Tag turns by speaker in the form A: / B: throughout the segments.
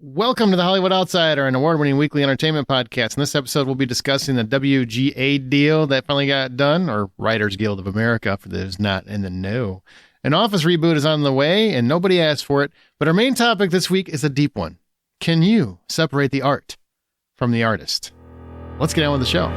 A: Welcome to the Hollywood Outsider, an award-winning weekly entertainment podcast. In this episode, we'll be discussing the WGA deal that finally got done, or Writers Guild of America, for those not in the know. An Office reboot is on the way, and nobody asked for it. But our main topic this week is a deep one. Can you separate the art from the artist? Let's get on with the show.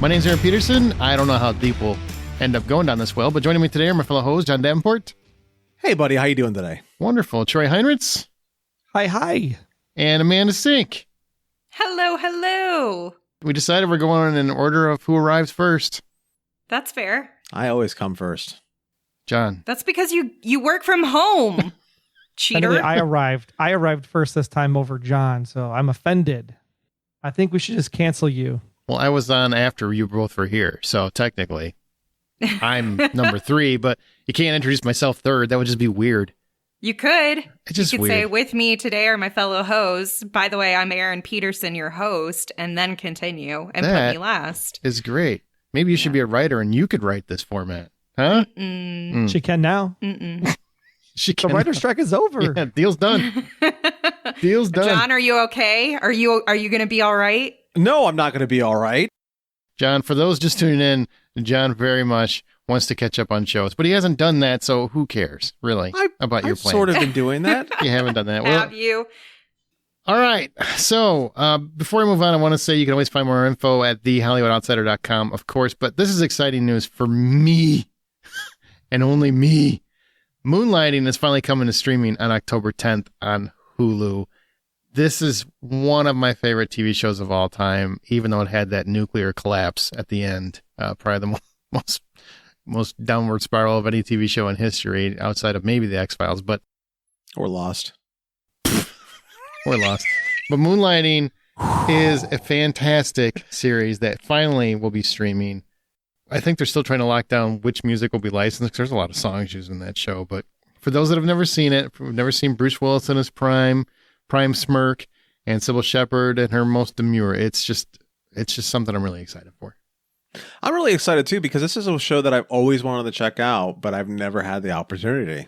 A: My name's Aaron Peterson. I don't know how deep we'll end up going down this well, but joining me today are my fellow host, John Davenport.
B: Hey, buddy. How you doing today?
A: Wonderful. Troy Heinritz.
C: Hi.
A: And Amanda Sink.
D: Hello.
A: We decided we're going in order of who arrives first.
D: That's fair.
B: I always come first.
A: John.
D: That's because you work from home. Cheater.
C: Anyway, I arrived first this time over John, so I'm offended. I think we should just cancel you.
A: Well, I was on after you both were here, so technically I'm number 3, but you can't introduce myself third. That would just be weird.
D: You could.
A: It's just
D: you could
A: weird.
D: say, with me today are my fellow hosts. By the way, I'm Aaron Peterson, your host, and then continue and
A: That
D: put me last.
A: is great. Maybe you should be a writer and you could write this format. Huh?
C: She can now.
A: She
C: The writer's strike is over.
A: Yeah, deal's done. Deal's done.
D: John, are you okay? Are you going to be all right?
B: No, I'm not going to be all right.
A: John, for those just tuning in, John very much wants to catch up on shows, but he hasn't done that, so who cares, really, about your
B: I've
A: plan?
B: sort of been doing that.
A: You haven't done that.
D: Have you?
A: All right. So before I move on, I want to say you can always find more info at thehollywoodoutsiders.com, of course, but this is exciting news for me and only me. Moonlighting is finally coming to streaming on October 10th on Hulu. This is one of my favorite TV shows of all time, even though it had that nuclear collapse at the end. Probably the most downward spiral of any TV show in history, outside of maybe The X-Files, but
B: Or lost.
A: we're lost. But Moonlighting is a fantastic series that finally will be streaming. I think they're still trying to lock down which music will be licensed, because there's a lot of songs used in that show. But for those that have never seen it, who've never seen Bruce Willis in his prime smirk, and Sybil Shepherd in her most demure, it's just something I'm really excited for.
B: I'm really excited, too, because this is a show that I've always wanted to check out, but I've never had the opportunity.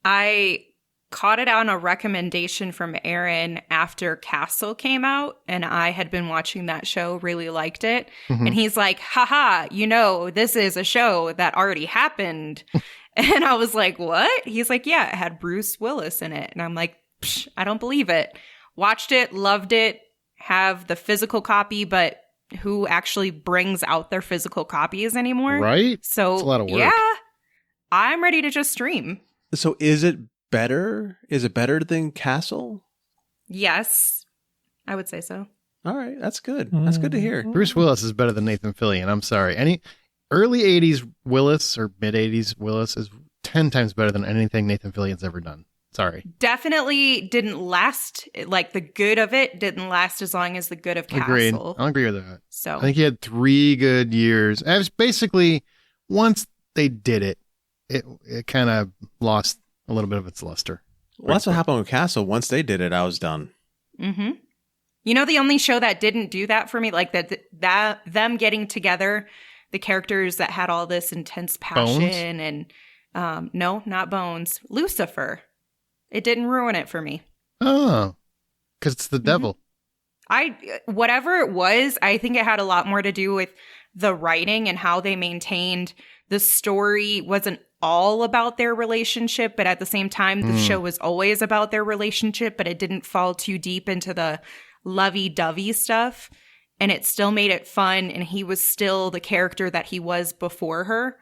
D: I caught it on a recommendation from Aaron after Castle came out, and I had been watching that show, really liked it.
A: Mm-hmm.
D: And he's like, haha, this is a show that already happened. And I was like, what? He's like, yeah, it had Bruce Willis in it. And I'm like, psh, I don't believe it. Watched it, loved it, have the physical copy, but who actually brings out their physical copies anymore?
A: Right?
D: So,
A: it's a lot of work.
D: Yeah, I'm ready to just stream.
B: So is it better? Is it better than Castle?
D: Yes, I would say so.
B: All right. That's good. That's good to hear.
A: Bruce Willis is better than Nathan Fillion. I'm sorry. Any early 80s Willis or mid 80s Willis is 10 times better than anything Nathan Fillion's ever done. Sorry.
D: Definitely didn't last, like the good of it didn't last as long as the good of Castle.
A: Agreed. I'll agree with that.
D: So
A: I think he had 3 good years. It was basically, once they did it, it kind of lost a little bit of its luster.
B: Well, that's what happened with Castle. Once they did it, I was done.
D: Mm-hmm. You know, the only show that didn't do that for me, like that them getting together, the characters that had all this intense passion.
A: Bones?
D: And no, not Bones. Lucifer. It didn't ruin it for me.
A: Oh, because it's the devil.
D: Whatever it was, I think it had a lot more to do with the writing and how they maintained the story. Wasn't all about their relationship, but at the same time, the show was always about their relationship, but it didn't fall too deep into the lovey-dovey stuff. And it still made it fun. And he was still the character that he was before her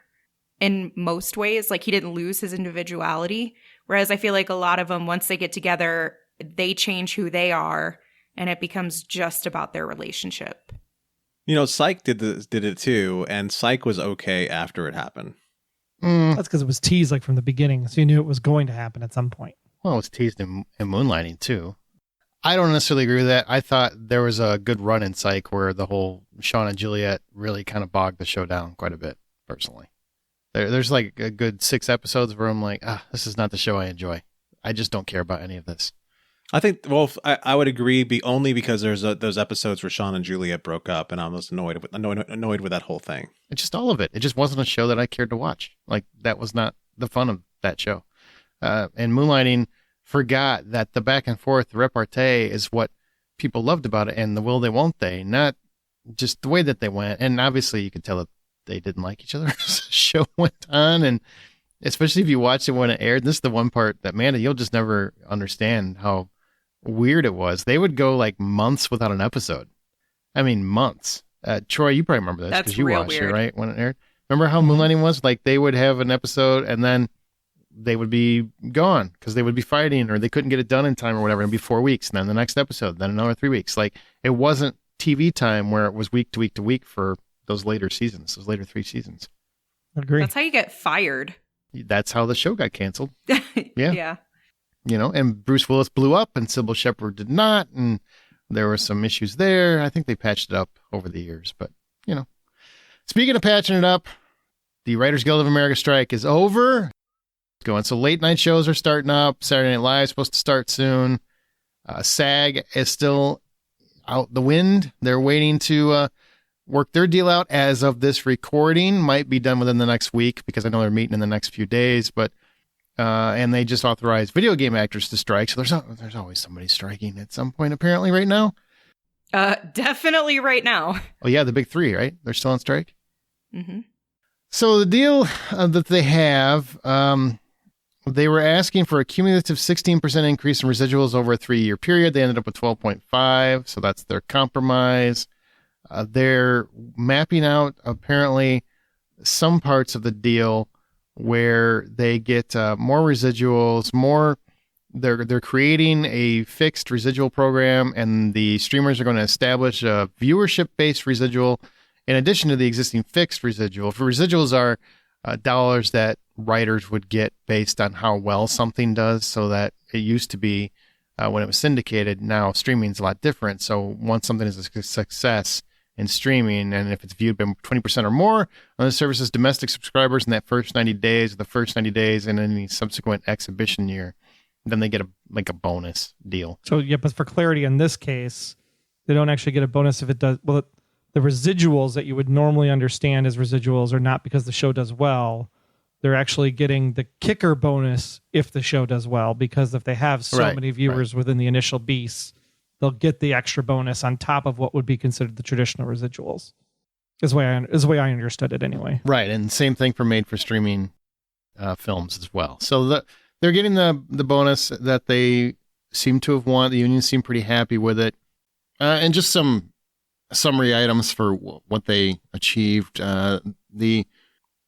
D: in most ways. Like, he didn't lose his individuality. Whereas I feel like a lot of them, once they get together, they change who they are, and it becomes just about their relationship.
B: You know, Psych did it too, and Psych was okay after it happened.
C: That's because it was teased like from the beginning, so you knew it was going to happen at some point.
A: Well, it's teased in Moonlighting too. I don't necessarily agree with that. I thought there was a good run in Psych where the whole Sean and Juliet really kind of bogged the show down quite a bit, personally. There's like a good 6 episodes where I'm like, this is not the show I enjoy. I just don't care about any of this.
B: I think, I would agree, only because there's those episodes where Sean and Juliet broke up, and I was annoyed with that whole thing.
A: It's just all of it. It just wasn't a show that I cared to watch. Like, that was not the fun of that show. And Moonlighting forgot that the back and forth, the repartee is what people loved about it, and the will they, won't they, not just the way that they went. And obviously you could tell that they didn't like each other as the show went on, and especially if you watched it when it aired. This is the one part that, Amanda, you'll just never understand how weird it was. They would go like months without an episode. I mean, months. Troy, you probably remember this because you watched it, right, when it aired. Remember how Moonlighting was? Like, they would have an episode and then they would be gone because they would be fighting or they couldn't get it done in time or whatever. It'd be 4 weeks, and then the next episode, then another 3 weeks. Like, it wasn't TV time where it was week to week to week for those later seasons, those later 3 seasons.
C: Agree.
D: That's how you get fired.
A: That's how the show got canceled.
D: Yeah.
A: You know, and Bruce Willis blew up and Sybil Shepherd did not, and there were some issues there. I think they patched it up over the years, but, you know. Speaking of patching it up, the Writers Guild of America strike is over. It's going. So late night shows are starting up. Saturday Night Live is supposed to start soon. SAG is still out the wind. They're waiting to work their deal out as of this recording. Might be done within the next week because I know they're meeting in the next few days, but and they just authorized video game actors to strike. So there's always somebody striking at some point, apparently, right now.
D: Definitely right now.
A: Oh, yeah, the big 3, right? They're still on strike?
D: Mm-hmm.
A: So the deal that they have, they were asking for a cumulative 16% increase in residuals over a 3-year period. They ended up with 12.5, so that's their compromise. They're mapping out, apparently, some parts of the deal where they get more residuals, they're creating a fixed residual program, and the streamers are going to establish a viewership-based residual in addition to the existing fixed residual. For residuals are dollars that writers would get based on how well something does, so that it used to be when it was syndicated. Now streaming is a lot different. So once something is a success in streaming, and if it's viewed by 20% or more on the service's domestic subscribers in that first 90 days, or the first 90 days in any subsequent exhibition year, then they get a bonus deal.
C: So, yeah, but for clarity, in this case, they don't actually get a bonus if it does. Well, the residuals that you would normally understand as residuals are not because the show does well. They're actually getting the kicker bonus if the show does well, because if they have so many viewers within the initial beast, they'll get the extra bonus on top of what would be considered the traditional residuals. Is the way I understood it anyway.
A: Right, and same thing for made for streaming films as well. So they're getting the bonus that they seem to have won. The unions seem pretty happy with it. And just some summary items for what they achieved. The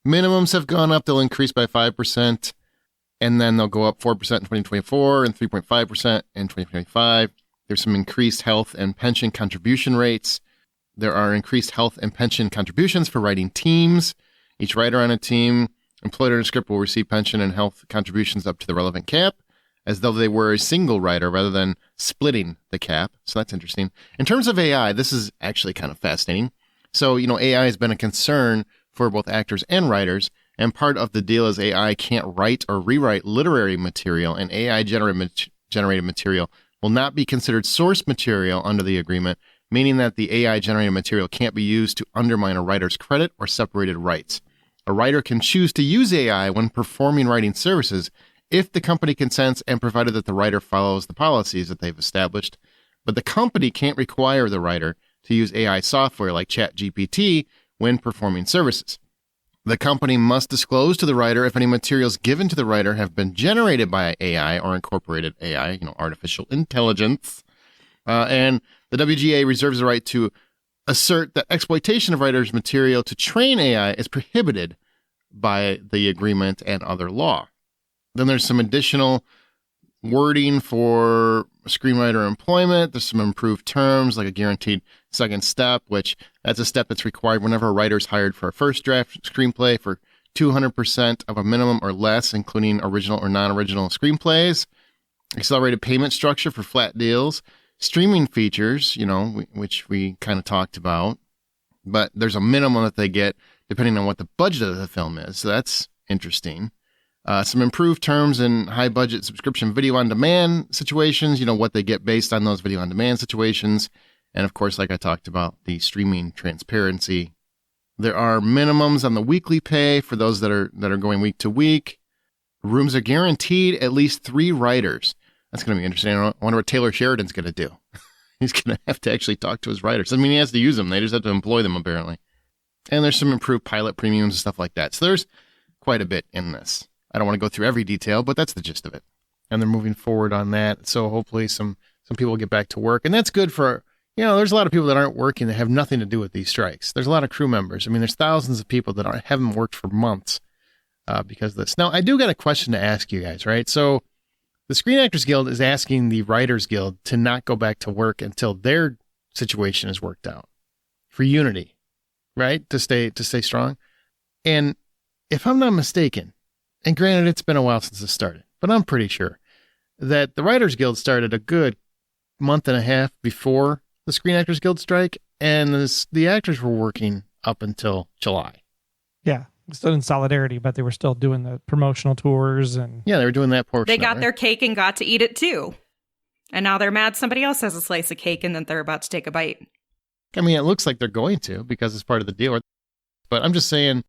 A: minimums have gone up. They'll increase by 5%, and then they'll go up 4% in 2024 and 3.5% in 2025. There's some increased health and pension contribution rates. There are increased health and pension contributions for writing teams. Each writer on a team employed on a script will receive pension and health contributions up to the relevant cap, as though they were a single writer rather than splitting the cap. So that's interesting. In terms of AI, this is actually kind of fascinating. So, AI has been a concern for both actors and writers, and part of the deal is AI can't write or rewrite literary material, and AI-generated material will not be considered source material under the agreement, meaning that the AI-generated material can't be used to undermine a writer's credit or separated rights. A writer can choose to use AI when performing writing services if the company consents and provided that the writer follows the policies that they've established, but the company can't require the writer to use AI software like ChatGPT when performing services. The company must disclose to the writer if any materials given to the writer have been generated by AI or incorporated AI, artificial intelligence. And the WGA reserves the right to assert that exploitation of writers' material to train AI is prohibited by the agreement and other law. Then there's some additional wording for screenwriter employment. There's some improved terms like a guaranteed second step, which that's a step that's required whenever a writer is hired for a first draft screenplay for 200% of a minimum or less, including original or non-original screenplays. Accelerated payment structure for flat deals. streaming features, which we kind of talked about, but there's a minimum that they get depending on what the budget of the film is. So that's interesting. Some improved terms in high budget subscription video on demand situations, what they get based on those video on demand situations. And of course, like I talked about, the streaming transparency. There are minimums on the weekly pay for those that are going week to week. Rooms are guaranteed at least 3 writers. That's going to be interesting. I wonder what Taylor Sheridan's going to do. He's going to have to actually talk to his writers. I mean, he has to use them. They just have to employ them, apparently. And there's some improved pilot premiums and stuff like that. So there's quite a bit in this. I don't want to go through every detail, but that's the gist of it. And they're moving forward on that. So hopefully some people will get back to work. And that's good for, there's a lot of people that aren't working that have nothing to do with these strikes. There's a lot of crew members. I mean, there's thousands of people that haven't worked for months because of this. Now, I do got a question to ask you guys, right? So the Screen Actors Guild is asking the Writers Guild to not go back to work until their situation is worked out for unity, right? To stay strong. And if I'm not mistaken, and granted, it's been a while since this started, but I'm pretty sure that the Writers Guild started a good month and a half before the Screen Actors Guild strike, and the actors were working up until July.
C: Yeah, still in solidarity, but they were still doing the promotional tours. And
A: yeah, they were doing that portion.
D: They got their cake and got to eat it too. And now they're mad somebody else has a slice of cake and then they're about to take a bite.
A: I mean, it looks like they're going to because it's part of the deal. But I'm just saying,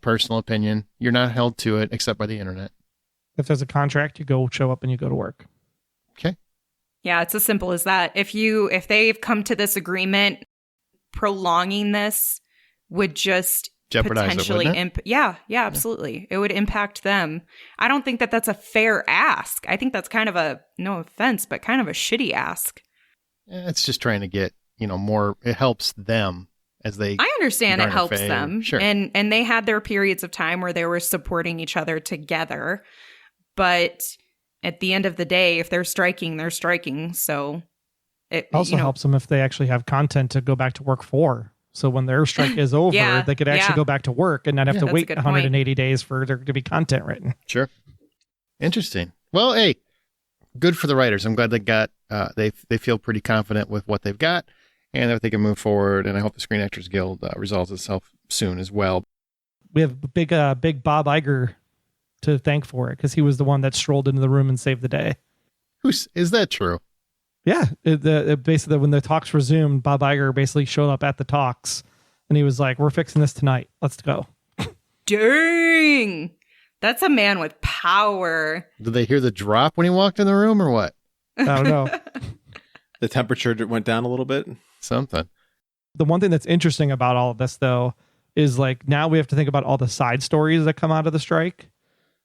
A: personal opinion, you're not held to it except by the internet.
C: If there's a contract, you go show up and you go to work.
A: Okay.
D: Yeah, it's as simple as that. If they've come to this agreement, prolonging this would just
A: jeopardize
D: potentially
A: it, wouldn't it?
D: Yeah, absolutely. It would impact them. I don't think that that's a fair ask. I think that's kind of a, no offense, but kind of a shitty ask.
A: It's just trying to get, more, it helps them as they
D: I understand it helps
A: fame.
D: them.
A: Sure.
D: And they had their periods of time where they were supporting each other together. But at the end of the day, if they're striking, they're striking. So it
C: also helps them if they actually have content to go back to work for. So when their strike is over, they could actually go back to work and not have to wait 180 days for there to be content written.
A: Sure. Interesting. Well, hey, good for the writers. I'm glad they got, they feel pretty confident with what they've got and that they can move forward. And I hope the Screen Actors Guild resolves itself soon as well.
C: We have big Bob Iger to thank for it because he was the one that strolled into the room and saved the day.
A: Is that true?
C: Yeah. Basically, when the talks resumed, Bob Iger basically showed up at the talks and he was like, "We're fixing this tonight. Let's go."
D: Dang. That's a man with power.
A: Did they hear the drop when he walked in the room or what?
C: I don't know.
B: The temperature went down a little bit.
A: Something.
C: The one thing that's interesting about all of this, though, is like now we have to think about all the side stories that come out of the strike.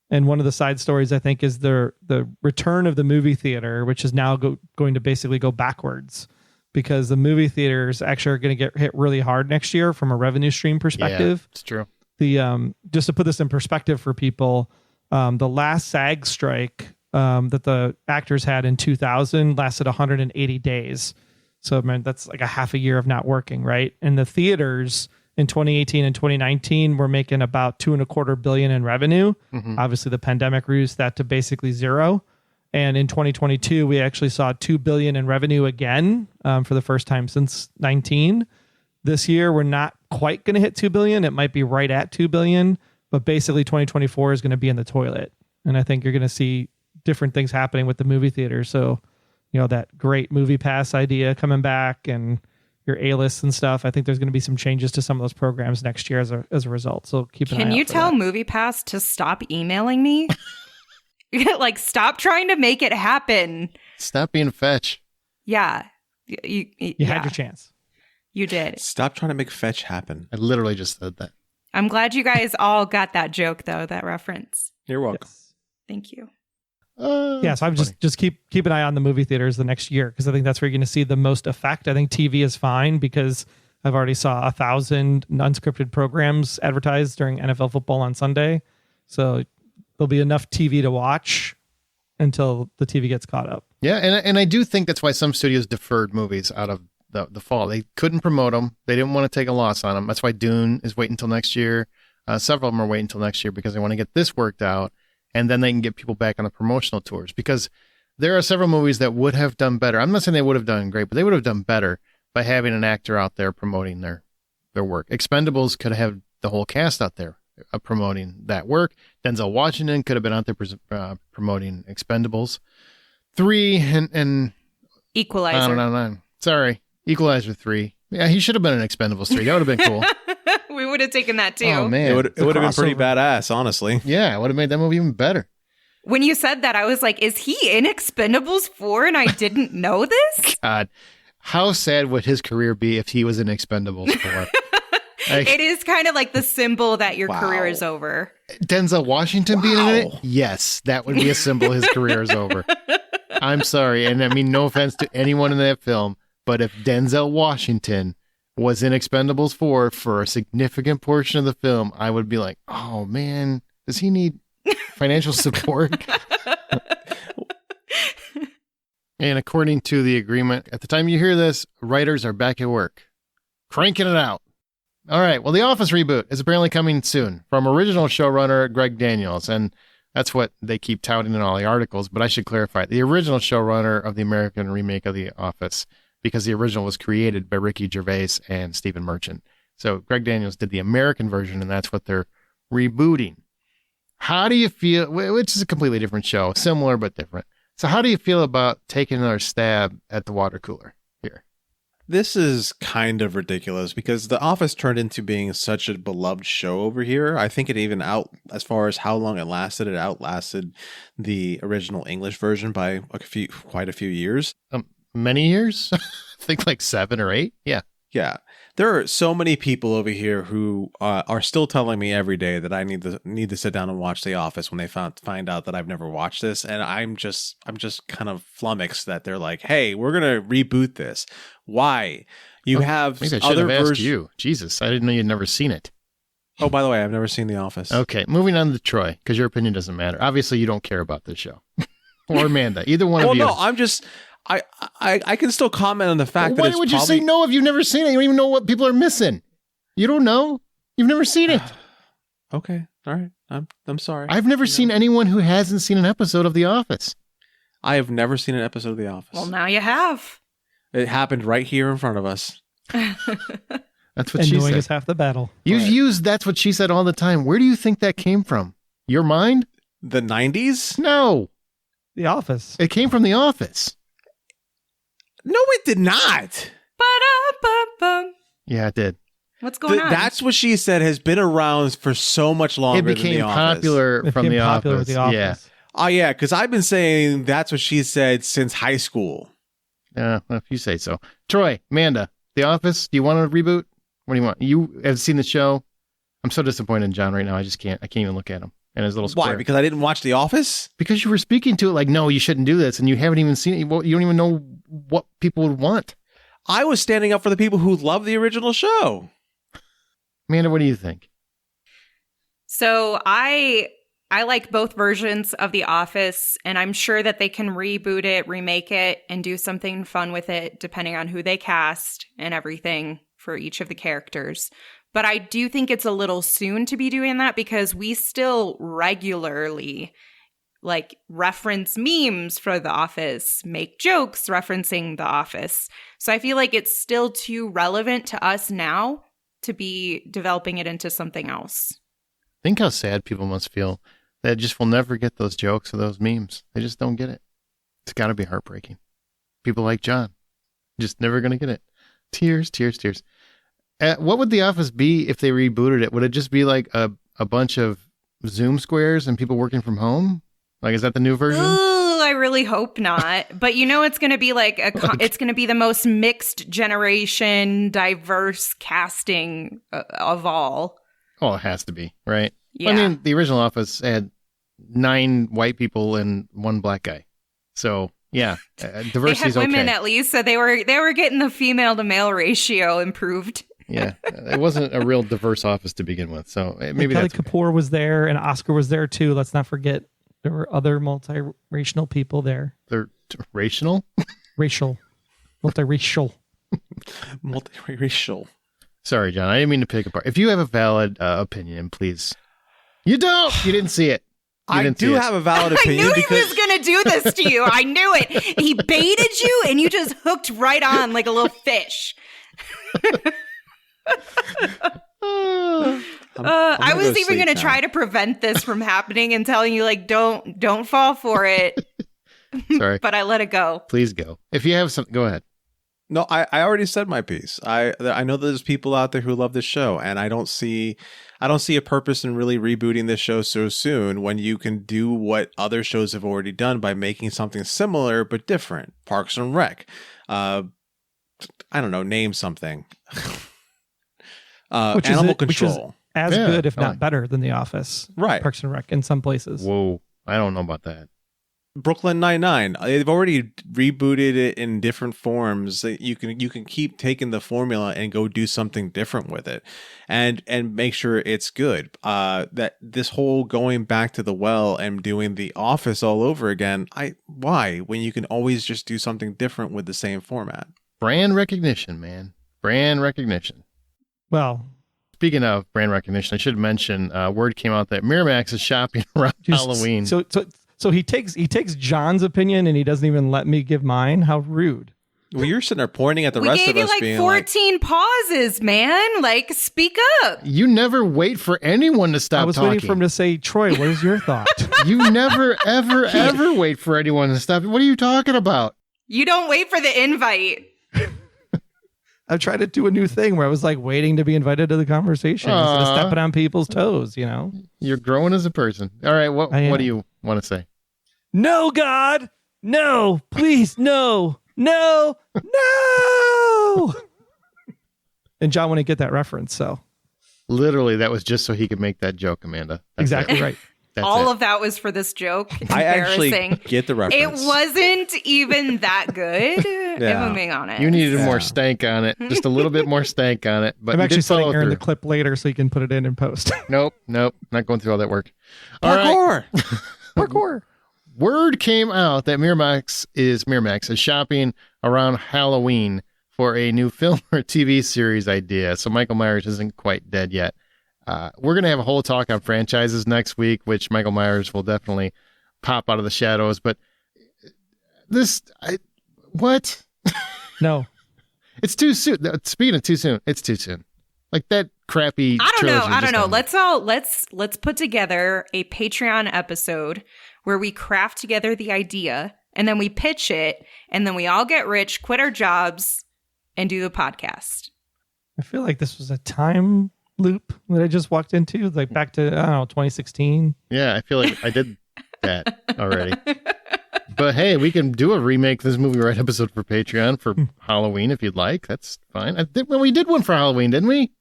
C: And one of the side stories, I think, is the return of the movie theater, which is now going to basically go backwards because the movie theaters actually are going to get hit really hard next year from a revenue stream perspective.
A: Yeah, it's true.
C: The just to put this in perspective for people, the last SAG strike that the actors had in 2000 lasted 180 days. So man, that's like a half a year of not working, right? And the theaters in 2018 and 2019 were making about $2.25 billion in revenue. Mm-hmm. Obviously, the pandemic reduced that to basically zero. And in 2022, we actually saw $2 billion in revenue again for the first time since 19. This year, we're not quite going to hit $2 billion. It might be right at $2 billion, but basically 2024 is going to be in the toilet. And I think you're going to see different things happening with the movie theater. So, that great movie pass idea coming back and your A-lists and stuff. I think there's going to be some changes to some of those programs next year as a result. So keep an eye out.
D: Can you tell MoviePass to stop emailing me? Like, stop trying to make it happen.
A: Stop being a fetch.
D: Yeah.
C: You had your chance.
D: You did.
B: Stop trying to make fetch happen.
A: I literally just said that.
D: I'm glad you guys all got that joke, though, that reference.
B: You're welcome.
C: Yes.
D: Thank you.
C: So I would just keep an eye on the movie theaters the next year because I think that's where you're going to see the most effect. I think TV is fine because I've already saw 1,000 unscripted programs advertised during NFL football on Sunday. So there'll be enough TV to watch until the TV gets caught up.
A: Yeah, and I do think that's why some studios deferred movies out of the fall. They couldn't promote them. They didn't want to take a loss on them. That's why Dune is waiting until next year. Several of them are waiting until next year because they want to get this worked out. And then they can get people back on the promotional tours because there are several movies that would have done better. I'm not saying they would have done great, but they would have done better by having an actor out there promoting their work. Expendables could have the whole cast out there promoting that work. Denzel Washington could have been out there promoting Expendables 3 and
D: Equalizer.
A: On. Sorry, Equalizer 3. Yeah, he should have been in Expendables 3. That would have been cool.
D: We would have taken that too.
A: Oh man,
B: It would have been pretty
C: crossover.
B: badass, honestly.
A: Yeah, it would have made that movie even better.
D: When you said that, I was like, is he in Expendables 4 and I didn't know this?
A: God, how sad would his career be if he was in Expendables 4? Like,
D: It is kind of like the symbol that your
B: Wow.
D: career is over.
A: Denzel Washington being in it?
B: Wow.
A: Yes, that would be a symbol his career is over. I'm sorry, and I mean no offense to anyone in that film, but if Denzel Washington was in Expendables 4 for a significant portion of the film, I would be like, oh man, does he need financial support? And according to the agreement, at the time you hear this, writers are back at work, cranking it out. All right, well, The Office reboot is apparently coming soon from original showrunner Greg Daniels, and that's what they keep touting in all the articles, but I should clarify. The original showrunner of the American remake of The Office, because the original was created by Ricky Gervais and Stephen Merchant. So Greg Daniels did the American version, and that's what they're rebooting. How do you feel, which is a completely different show, similar but different. So how do you feel about taking another stab at the water cooler here?
B: This is kind of ridiculous because The Office turned into being such a beloved show over here. I think it even as far as how long it outlasted the original English version by quite a few years.
A: Many years? I think like 7 or 8. Yeah.
B: Yeah. There are so many people over here who are still telling me every day that I need to sit down and watch The Office when they find out that I've never watched this, and I'm just kind of flummoxed that they're like, "Hey, we're gonna reboot this." Why? You have
A: Maybe I should
B: other
A: have asked
B: versions.
A: you. Jesus, I didn't know you'd never seen it.
B: Oh, by the way, I've never seen The Office.
A: Okay, moving on to Troy, because your opinion doesn't matter. Obviously, you don't care about this show. Or Amanda, either one
B: Well,
A: of you.
B: no, I'm just I can still comment on the fact that
A: Why
B: it's
A: would you
B: probably
A: say no if you've never seen it? You don't even know what people are missing. You don't know. You've never seen it.
B: Okay, all right. I'm sorry.
A: I've never seen anyone who hasn't seen an episode of The Office.
B: I have never seen an episode of The Office.
D: Well, now you have.
B: It happened right here in front of us.
A: That's what
C: And
A: she
C: knowing
A: said.
C: is half the battle.
A: You've
B: Right.
A: used "that's what she said" all the time. Where do you think that came from? Your mind?
B: The 90s?
A: No,
C: The Office.
A: it came from The Office.
B: No, it did not.
D: Ba-da-ba-bum.
A: Yeah, it did.
D: What's going on?
B: That's what she said has been around for so much longer
A: It
B: than
A: became
B: The Office.
A: popular
C: It
A: from
C: became
A: The
C: popular
A: Office.
C: with The Office.
A: Yeah.
B: Oh, yeah, because I've been saying that's what she said since high school.
A: Well, if you say so. Troy, Amanda, The Office, do you want to reboot? What do you want? You have seen the show? I'm so disappointed in John right now. I can't even look at him and his little square.
B: Why? Because I didn't watch The Office?
A: Because you were speaking to it like, no, you shouldn't do this, and you haven't even seen it. You don't even know what people would want.
B: I was standing up for the people who love the original show.
A: Amanda, what do you think?
D: So I like both versions of The Office, and I'm sure that they can reboot it, remake it, and do something fun with it, depending on who they cast and everything for each of the characters. But I do think it's a little soon to be doing that because we still regularly reference memes for The Office, make jokes referencing The Office. So I feel like it's still too relevant to us now to be developing it into something else.
A: Think how sad people must feel that just will never get those jokes or those memes. They just don't get it. It's got to be heartbreaking. People like John, just never going to get it. Tears, tears, tears. What would The Office be if they rebooted it? Would it just be like a bunch of Zoom squares and people working from home? Like, is that the new version?
D: Ooh, I really hope not. But it's going to be it's going to be the most mixed generation, diverse casting of all.
A: Oh, it has to be, right?
D: Yeah.
A: I mean, the original Office had 9 white people and 1 black guy. So, yeah,
D: They
A: diversity
D: had
A: is okay.
D: women at least, so they were getting the female to male ratio improved.
A: Yeah, it wasn't a real diverse office to begin with. So maybe
C: Kelly
A: that's okay.
C: Kapoor was there and Oscar was there too. Let's not forget there were other multiracial people there.
A: They're racial.
C: Multiracial.
B: Multiracial.
A: Sorry, John. I didn't mean to pick apart. If you have a valid opinion, please. You don't. You didn't see it. You
B: I
A: didn't
B: do
A: see it.
B: have a valid
D: I
B: opinion
D: knew he
B: because
D: was going to do this to you. I knew it. He baited you and you just hooked right on like a little fish. I was even going to try to prevent this from happening and telling you, like, don't fall for it.
A: Sorry.
D: But I let it go.
A: Please go. If you have something, go ahead.
B: No, I already said my piece. I know there's people out there who love this show, and I don't see a purpose in really rebooting this show so soon when you can do what other shows have already done by making something similar but different. Parks and Rec. I don't know, name something. Animal Control.
C: Which is as good, if not better, than The Office.
B: Right.
C: Parks and Rec in some places.
A: Whoa. I don't know about that.
B: Brooklyn Nine-Nine. They've already rebooted it in different forms. You can keep taking the formula and go do something different with it, and make sure it's good. That this whole going back to the well and doing The Office all over again. Why when you can always just do something different with the same format?
A: Brand recognition, man. Brand recognition.
C: Well,
A: speaking of brand recognition, I should mention word came out that Miramax is shopping around Halloween.
C: So he takes John's opinion and he doesn't even let me give mine. How rude.
B: Well, you're sitting there pointing at the rest of us
D: like
B: being
D: 14 pauses, man. Like, speak up.
A: You never wait for anyone to stop talking.
C: I was waiting for him to say, Troy, what is your thought?
A: You never, ever, ever wait for anyone to stop. What are you talking about?
D: You don't wait for the invite.
C: I've tried to do a new thing where I was like waiting to be invited to the conversation instead of stepping on people's toes, you know?
A: You're growing as a person. All right, what do you want to say?
C: No, God! No! Please, no! No! No! And John wouldn't get that reference, so.
A: Literally, that was just so he could make that joke, Amanda. That's
C: exactly right.
D: All of that was for this joke.
B: I actually get the reference.
D: It wasn't even that good, if I'm being honest.
A: You needed more stank on it. Just a little bit more stank on it. But
C: I'm actually sending Aaron the clip later so he can put it in post.
A: Nope. Not going through all that work.
B: Parkour!
A: Right. Parkour! Word came out that Miramax is shopping around Halloween for a new film or TV series idea. So Michael Myers isn't quite dead yet. We're going to have a whole talk on franchises next week, which Michael Myers will definitely pop out of the shadows. But what?
C: No.
A: It's too soon. Speaking of too soon, it's too soon. Like that crappy.
D: I don't know. Let's put together a Patreon episode where we craft together the idea and then we pitch it and then we all get rich, quit our jobs, and do the podcast.
C: I feel like this was a time loop that I just walked into, like back to, I don't know, 2016.
A: Yeah, I feel like I did that already. But hey, we can do a remake this movie right episode for Patreon for Halloween if you'd like. That's fine. We did one for Halloween, didn't we?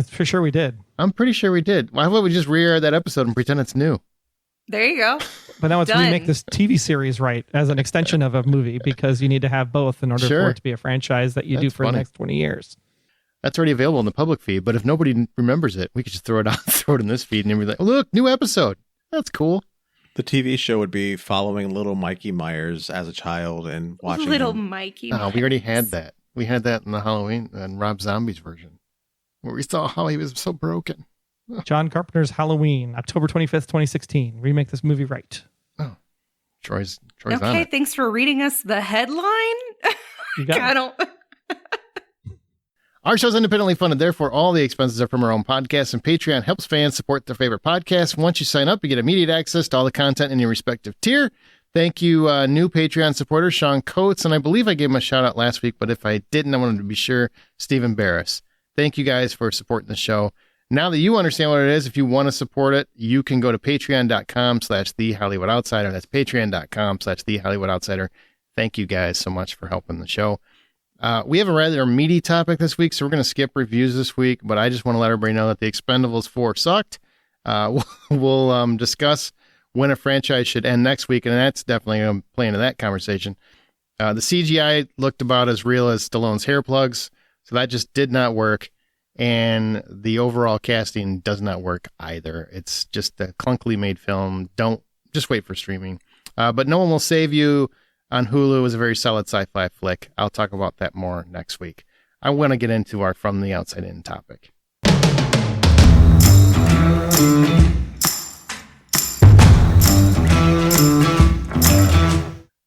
C: For sure we did.
A: I'm pretty sure we did. Why would we just re-air that episode and pretend it's new?
D: There you go.
C: But now let's remake this TV series right as an extension of a movie because you need to have both in order for it to be a franchise that you do for the next 20 years.
A: That's already available in the public feed, but if nobody remembers it, we could just throw it in this feed and be like, look, new episode. That's cool.
B: The TV show would be following little Mikey Myers as a child and watching
D: little Mikey Myers.
A: We already had that. We had that in the Halloween and Rob Zombie's version, where we saw how he was so broken.
C: John Carpenter's Halloween, October 25th, 2016. Remake this movie right.
A: Oh, Troy's on it.
D: Okay, thanks for reading us the headline.
C: You got it.
A: Our show's independently funded, therefore all the expenses are from our own podcast, and Patreon helps fans support their favorite podcasts. Once you sign up, you get immediate access to all the content in your respective tier. Thank you, new Patreon supporter, Sean Coates, and I believe I gave him a shout-out last week, but if I didn't, I wanted to be sure, Stephen Barris. Thank you guys for supporting the show. Now that you understand what it is, if you want to support it, you can go to patreon.com/TheHollywoodOutsider. That's patreon.com/TheHollywoodOutsider. Thank you guys so much for helping the show. We have a rather meaty topic this week, so we're going to skip reviews this week, but I just want to let everybody know that The Expendables 4 sucked. We'll discuss when a franchise should end next week, and that's definitely going to play into that conversation. The CGI looked about as real as Stallone's hair plugs, so that just did not work, and the overall casting does not work either. It's just a clunkily made film. Just wait for streaming. But No One Will Save You on Hulu is a very solid sci-fi flick. I'll talk about that more next week. I want to get into our From the Outside In topic.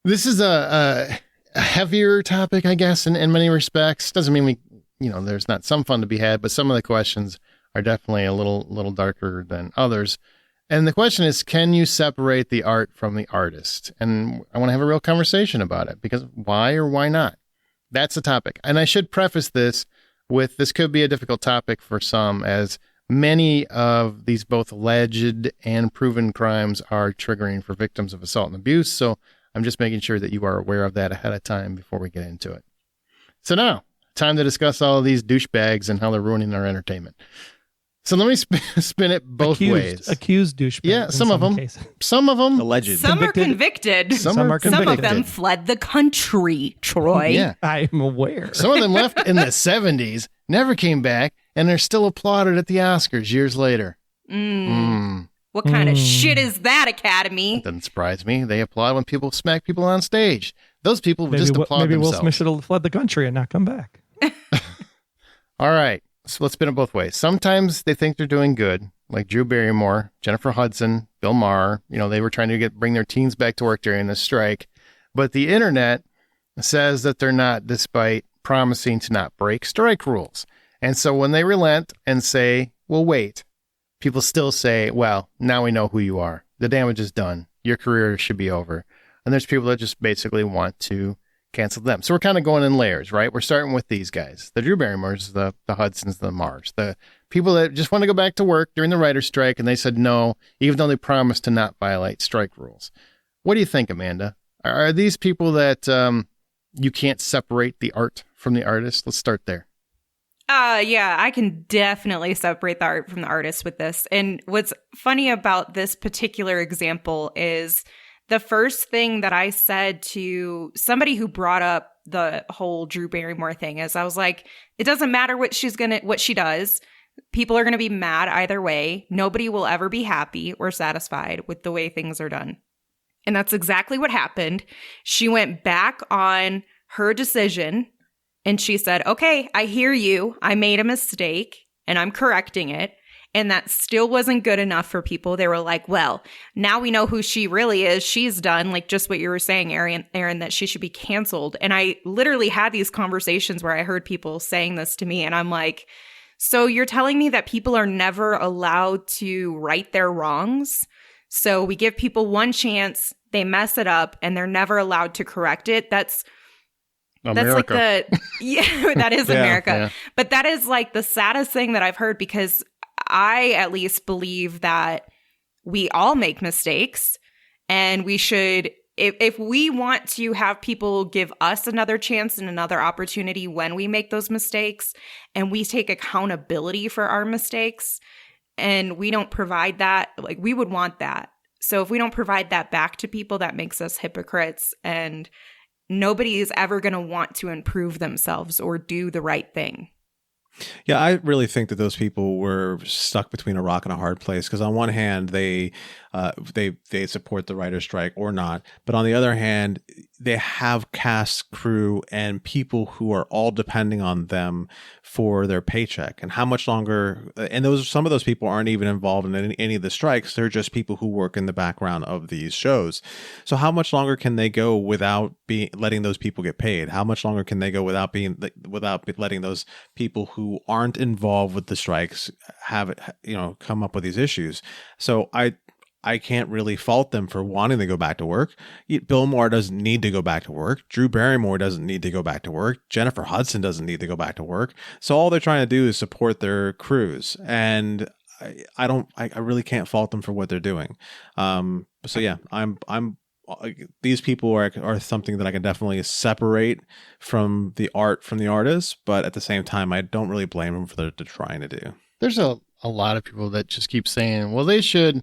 A: This is a heavier topic, I guess, in many respects. Doesn't mean there's not some fun to be had, but some of the questions are definitely a little darker than others. And the question is, can you separate the art from the artist? And I want to have a real conversation about it, because why or why not? That's the topic. And I should preface this with, this could be a difficult topic for some, as many of these both alleged and proven crimes are triggering for victims of assault and abuse. So I'm just making sure that you are aware of that ahead of time before we get into it. So now, time to discuss all of these douchebags and how they're ruining our entertainment. So let me spin it both ways.
C: Accused douchebags.
A: Yeah, some of them.
C: Cases.
A: Some of them.
B: Alleged.
D: Some are convicted.
A: Some are convicted.
D: Some of them fled the country, Troy.
A: Yeah.
C: I am aware.
A: Some of them left in the 70s, never came back, and they're still applauded at the Oscars years later.
D: What kind of shit is that, Academy?
A: It doesn't surprise me. They applaud when people smack people on stage. Those people just applaud
C: maybe
A: themselves.
C: Will Smith should have fled the country and not come back.
A: All right. So let's spin it both ways. Sometimes they think they're doing good, like Drew Barrymore, Jennifer Hudson, Bill Maher. They were trying to bring their teens back to work during the strike. But the internet says that they're not, despite promising to not break strike rules. And so when they relent and say, well, wait, people still say, well, now we know who you are. The damage is done. Your career should be over. And there's people that just basically want to cancel them. So we're kind of going in layers, right? We're starting with these guys, the Drew Barrymores, the Hudsons, the Mars, the people that just want to go back to work during the writer's strike. And they said no, even though they promised to not violate strike rules. What do you think, Amanda? Are these people that you can't separate the art from the artist? Let's start there.
D: Yeah, I can definitely separate the art from the artist with this. And what's funny about this particular example is the first thing that I said to somebody who brought up the whole Drew Barrymore thing is, I was like, it doesn't matter what she does. People are going to be mad either way. Nobody will ever be happy or satisfied with the way things are done. And that's exactly what happened. She went back on her decision and she said, okay, I hear you. I made a mistake and I'm correcting it. And that still wasn't good enough for people. They were like, well, now we know who she really is. She's done, like just what you were saying, Aaron, that she should be canceled. And I literally had these conversations where I heard people saying this to me. And I'm like, so you're telling me that people are never allowed to right their wrongs? So we give people one chance, they mess it up, and they're never allowed to correct it. That's like that is America. Yeah. But that is like the saddest thing that I've heard, because I at least believe that we all make mistakes, and we should, if we want to have people give us another chance and another opportunity when we make those mistakes, and we take accountability for our mistakes, and we don't provide that, like we would want that. So if we don't provide that back to people, that makes us hypocrites, and nobody is ever going to want to improve themselves or do the right thing.
B: Yeah, I really think that those people were stuck between a rock and a hard place, because on one hand, they support the writer's strike or not, but on the other hand, they have cast, crew, and people who are all depending on them for their paycheck. And how much longer? And some of those people aren't even involved in any of the strikes. They're just people who work in the background of these shows. So how much longer can they go without letting those people get paid? How much longer can they go without letting those people who aren't involved with the strikes come up with these issues? So I can't really fault them for wanting to go back to work. Bill Maher doesn't need to go back to work. Drew Barrymore doesn't need to go back to work. Jennifer Hudson doesn't need to go back to work. So all they're trying to do is support their crews. And I really can't fault them for what they're doing. So yeah, these people are something that I can definitely separate from the art from the artist, but at the same time, I don't really blame them for what they're trying to do.
A: There's a lot of people that just keep saying, well, they should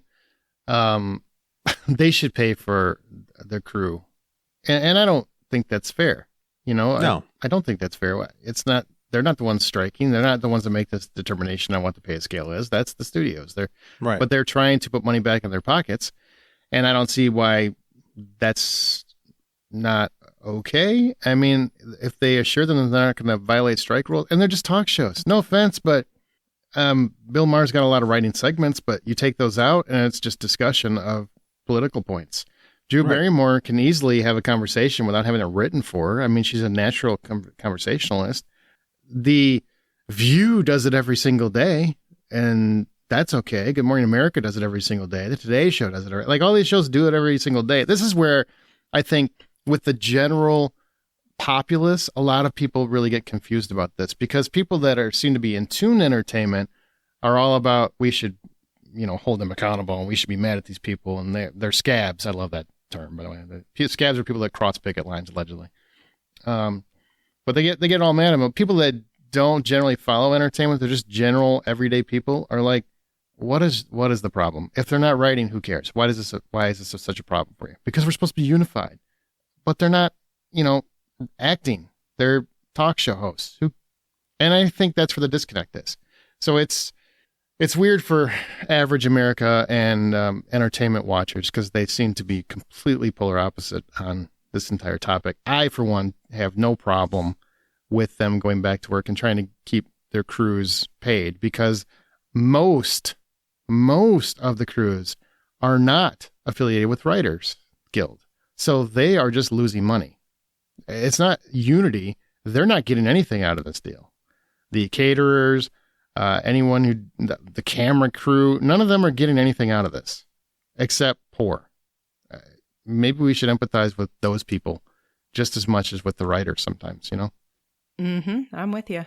A: pay for their crew. And I don't think that's fair. No, I don't think that's fair. It's not, they're not the ones striking. They're not the ones that make this determination on what the pay scale is. That's the studios. But they're trying to put money back in their pockets. And I don't see why that's not okay. I mean, if they assure them that they're not going to violate strike rules, and they're just talk shows, no offense, but Bill Maher's got a lot of writing segments, but you take those out and it's just discussion of political points. Drew
B: Right.
A: Barrymore can easily have a conversation without having it written for her. I mean, she's a natural conversationalist. The View does it every single day, and that's okay. Good Morning America does it every single day. The Today Show does it. Like, all these shows do it every single day. This is where I think with the general populace, a lot of people really get confused about this, because people that seem to be in tune entertainment are all about, we should, hold them accountable, and we should be mad at these people, and they're scabs. I love that term, by the way. Scabs are people that cross picket lines, allegedly. But they get all mad at them. People that don't generally follow entertainment, they're just general everyday people, are like, what is the problem? If they're not writing, who cares? Why is this such a problem for you? Because we're supposed to be unified, but they're not, acting. They're talk show hosts and I think that's where the disconnect is. So it's weird for average America and entertainment watchers, because they seem to be completely polar opposite on this entire topic. I, for one, have no problem with them going back to work and trying to keep their crews paid, because most of the crews are not affiliated with Writers Guild. So they are just losing money. It's not unity. They're not getting anything out of this deal. The caterers, the camera crew, none of them are getting anything out of this except poor. Maybe we should empathize with those people just as much as with the writers sometimes,
D: I'm with you.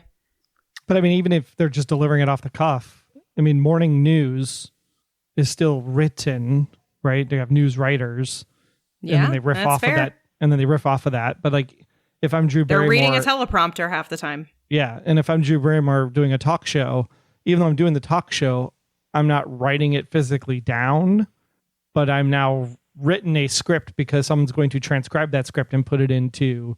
C: But I mean, even if they're just delivering it off the cuff, I mean, morning news is still written, right? They have news writers,
D: Yeah,
C: and then they riff
D: that's
C: off
D: fair.
C: of that, and then they riff off of that. But like, if I'm Drew
D: They're
C: Barrymore,
D: reading a teleprompter half the time.
C: yeah, and if I'm Drew Barrymore doing a talk show, even though I'm doing the talk show, I'm not writing it physically down, but I'm now written a script because someone's going to transcribe that script and put it into,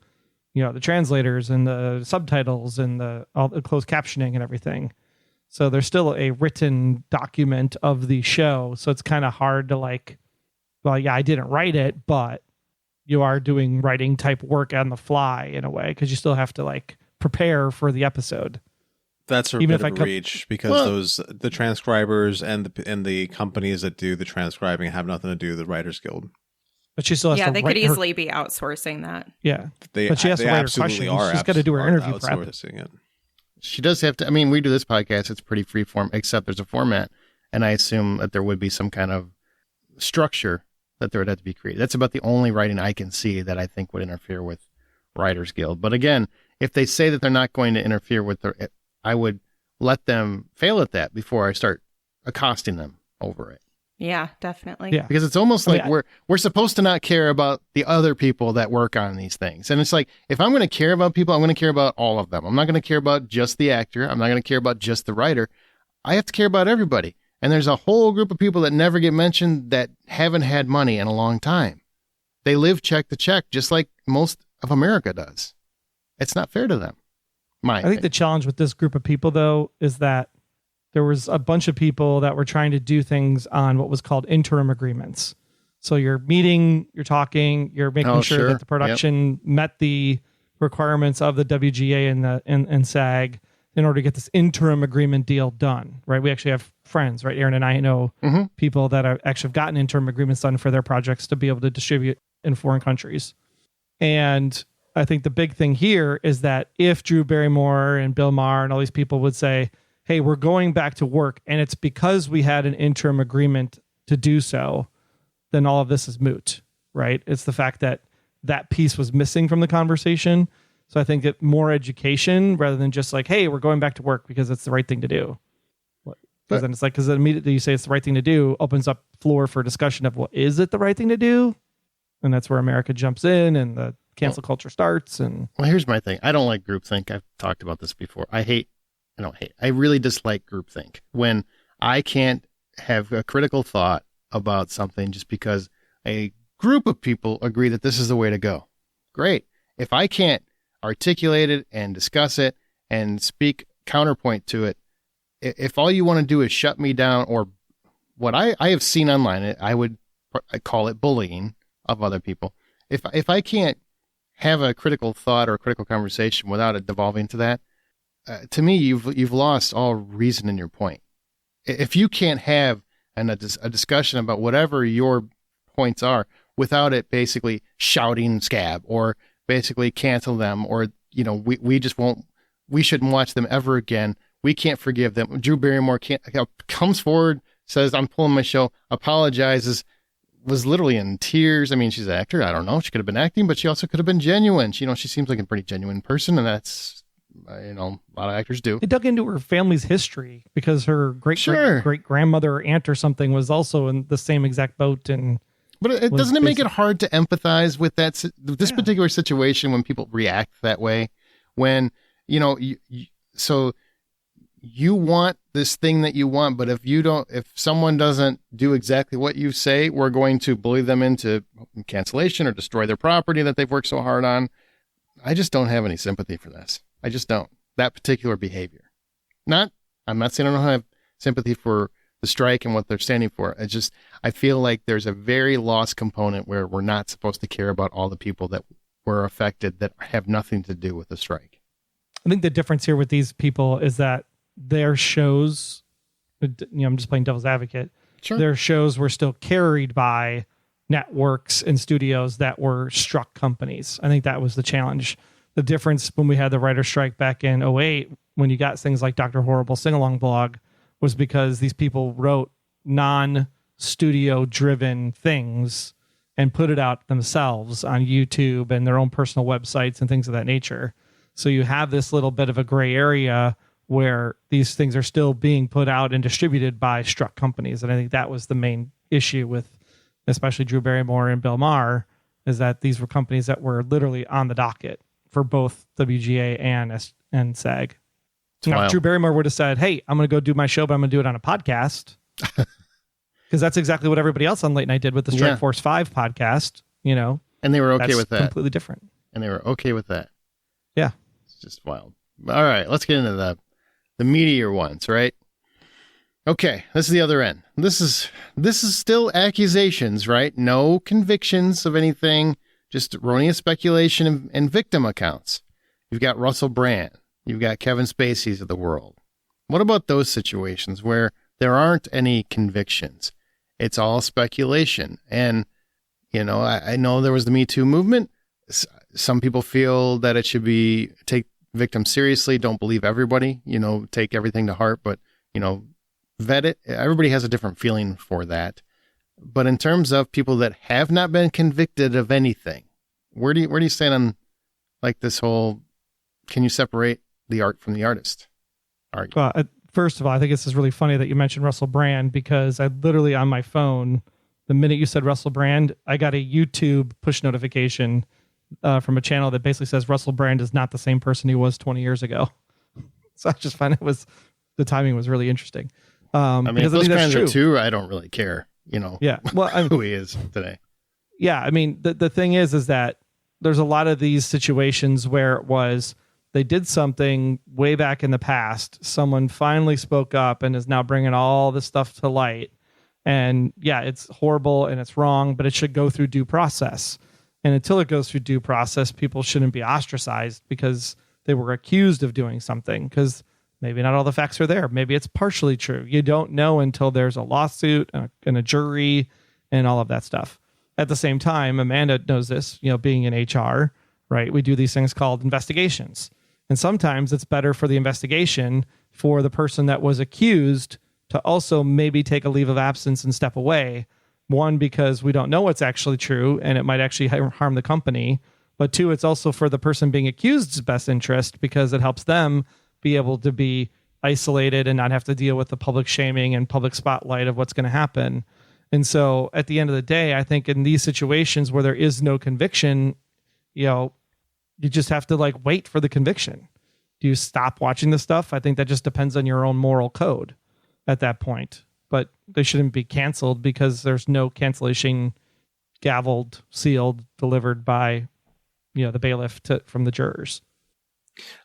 C: the translators and the subtitles and all the closed captioning and everything. So there's still a written document of the show. So it's kind of hard to I didn't write it, but you are doing writing type work on the fly in a way, because you still have to prepare for the episode.
B: That's a
C: Even
B: bit
C: if
B: of
C: I
B: a reach, because the transcribers and the companies that do the transcribing have nothing to do with the Writers Guild.
C: But she still has to
D: They
C: write
D: could
C: her-
D: easily be outsourcing that.
C: Yeah.
B: They,
C: But she has to
B: they
C: write her
B: absolutely
C: questions.
B: are.
C: She's got to do her
B: are
C: interview prep.
B: outsourcing it.
A: She does have to. I mean, we do this podcast, it's pretty freeform, except there's a format. And I assume that there would be some kind of structure that there would have to be created. That's about the only writing I can see that I think would interfere with Writers Guild. But again, if they say that they're not going to interfere with I would let them fail at that before I start accosting them over it.
D: Yeah, definitely.
C: Yeah.
A: Because it's almost like we're supposed to not care about the other people that work on these things. And it's like, if I'm going to care about people, I'm going to care about all of them. I'm not going to care about just the actor. I'm not going to care about just the writer. I have to care about everybody. And there's a whole group of people that never get mentioned that haven't had money in a long time. They live check to check, just like most of America does. It's not fair to them.
C: I think the challenge with this group of people, though, is that there was a bunch of people that were trying to do things on what was called interim agreements. So you're meeting, you're talking, you're making sure that the production met the requirements of the WGA and SAG in order to get this interim agreement deal done, right? We actually have friends, right? Aaron and I know people that actually have gotten interim agreements done for their projects to be able to distribute in foreign countries. And I think the big thing here is that if Drew Barrymore and Bill Maher and all these people would say, hey, we're going back to work, and it's because we had an interim agreement to do so, then all of this is moot, right? It's the fact that that piece was missing from the conversation. So I think that more education rather than just like, hey, we're going back to work because it's the right thing to do. Because then it's like, because immediately you say it's the right thing to do, opens up floor for discussion of, well, is it the right thing to do? And that's where America jumps in and the cancel culture starts. And
A: well, here's my thing. I don't like groupthink. I've talked about this before. I really dislike groupthink when I can't have a critical thought about something just because a group of people agree that this is the way to go. Great. If I can't articulate it and discuss it and speak counterpoint to it, if all you want to do is shut me down, or what I have seen online, I call it bullying of other people. If I can't have a critical thought or a critical conversation without it devolving to that, to me, you've lost all reason in your point. If you can't have a discussion about whatever your points are without it basically shouting scab or basically cancel them, or, we shouldn't watch them ever again. We can't forgive them. Drew Barrymore comes forward, says, I'm pulling my show, apologizes, was literally in tears. I mean, she's an actor. I don't know. She could have been acting, but she also could have been genuine. She seems like a pretty genuine person, and that's, a lot of actors do.
C: They dug into her family's history because her great grandmother or aunt or something was also in the same exact boat.
A: But doesn't it make it hard to empathize with this particular situation when people react that way? When, so you want this thing that you want, but if someone doesn't do exactly what you say, we're going to bully them into cancellation or destroy their property that they've worked so hard on. I just don't have any sympathy for this. I just don't. That particular behavior. I'm not saying I don't have sympathy for the strike and what they're standing for. I feel like there's a very lost component where we're not supposed to care about all the people that were affected that have nothing to do with the strike.
C: I think the difference here with these people is that their shows, I'm just playing devil's advocate.
A: Sure.
C: Their shows were still carried by networks and studios that were struck companies. I think that was the challenge. The difference when we had the writer's strike back in 2008, when you got things like Dr. Horrible Sing-Along Blog, was because these people wrote non-studio driven things and put it out themselves on YouTube and their own personal websites and things of that nature. So you have this little bit of a gray area where these things are still being put out and distributed by struck companies. And I think that was the main issue with especially Drew Barrymore and Bill Maher, is that these were companies that were literally on the docket for both WGA and SAG. Now, if Drew Barrymore would have said, hey, I'm going to go do my show, but I'm going to do it on a podcast. Because that's exactly what everybody else on Late Night did with the Strike Force 5 podcast, And
A: they were okay with that.
C: Completely different.
A: And they were okay with that.
C: Yeah.
A: It's just wild. All right, let's get into the meatier ones, right? Okay, this is the other end. This is still accusations, right? No convictions of anything, just erroneous speculation and victim accounts. You've got Russell Brand. You've got Kevin Spacey's of the world. What about those situations where there aren't any convictions? It's all speculation. And, I know there was the Me Too movement. Some people feel that it should be take victims seriously. Don't believe everybody, take everything to heart, but, vet it. Everybody has a different feeling for that. But in terms of people that have not been convicted of anything, where do you stand on like this whole, can you separate the art from the artist argument?
C: Well, first of all, I think this is really funny that you mentioned Russell Brand, because I literally on my phone, the minute you said Russell Brand, I got a YouTube push notification from a channel that basically says Russell Brand is not the same person he was 20 years ago. So I just find the timing was really interesting.
A: If those kinds are true, I don't really care,
C: Yeah. Well,
A: who he is today.
C: Yeah. I mean, the thing is that there's a lot of these situations where it was, they did something way back in the past. Someone finally spoke up and is now bringing all this stuff to light. And yeah, it's horrible and it's wrong, but it should go through due process. And until it goes through due process, people shouldn't be ostracized because they were accused of doing something, because maybe not all the facts are there. Maybe it's partially true. You don't know until there's a lawsuit and a jury and all of that stuff. At the same time, Amanda knows this, being in HR, right? We do these things called investigations. And sometimes it's better for the investigation for the person that was accused to also maybe take a leave of absence and step away. One, because we don't know what's actually true and it might actually harm the company. But two, it's also for the person being accused's best interest, because it helps them be able to be isolated and not have to deal with the public shaming and public spotlight of what's going to happen. And so at the end of the day, I think in these situations where there is no conviction, you just have to wait for the conviction. Do you stop watching this stuff? I think that just depends on your own moral code at that point. But they shouldn't be canceled because there's no cancellation gavelled, sealed, delivered by, the bailiff from the jurors.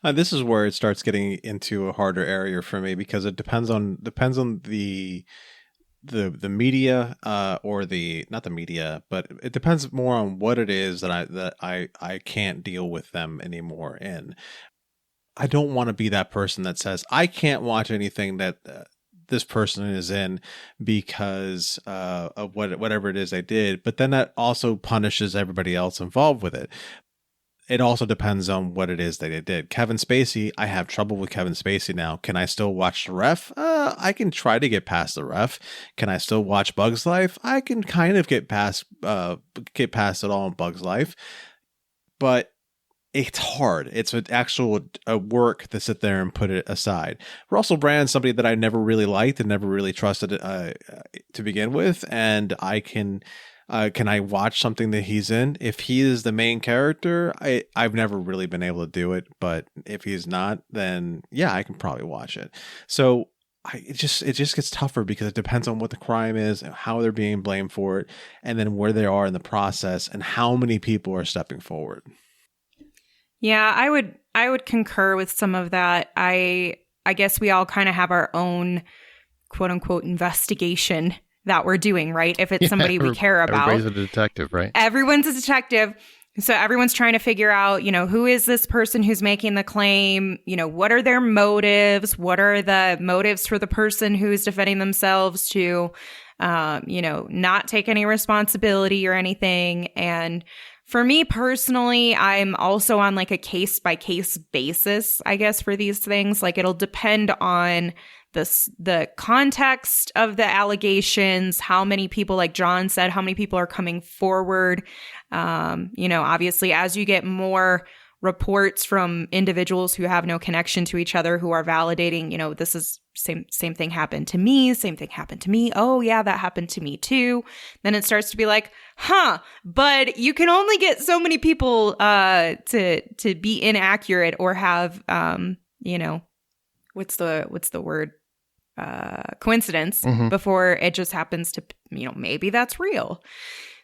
B: This is where it starts getting into a harder area for me, because it depends on the media, or not the media, but it depends more on what it is that I can't deal with them anymore. And I don't want to be that person that says I can't watch anything that this person is in because of whatever it is they did, but then that also punishes everybody else involved with it. It also depends on what it is that they did. Kevin Spacey, I have trouble with Kevin Spacey now. Can I still watch The Ref? I can try to get past The Ref. Can I still watch Bug's Life? I can kind of get past it all in Bug's Life, but it's hard. It's an actual work to sit there and put it aside. Russell Brand's somebody that I never really liked and never really trusted to begin with, and I can I watch something that he's in? If he is the main character, I've never really been able to do it, but if he's not, then yeah, I can probably watch it. So it just gets tougher because it depends on what the crime is, and how they're being blamed for it, and then where they are in the process, and how many people are stepping forward.
D: Yeah, I would concur with some of that. I guess we all kind of have our own quote unquote investigation that we're doing, right? If it's somebody we care about.
A: Everybody's a detective, right?
D: Everyone's a detective. So everyone's trying to figure out, who is this person who's making the claim? What are their motives? What are the motives for the person who's defending themselves to, not take any responsibility or anything? And for me personally, I'm also on like a case by case basis, I guess, for these things. Like it'll depend on the context of the allegations, how many people, like John said, how many people are coming forward. Obviously, as you get more reports from individuals who have no connection to each other, who are validating, this is same thing happened to me, same thing happened to me. Oh yeah, that happened to me too. Then it starts to be like, but you can only get so many people to be inaccurate or have what's the word? Coincidence before it just happens to, maybe that's real.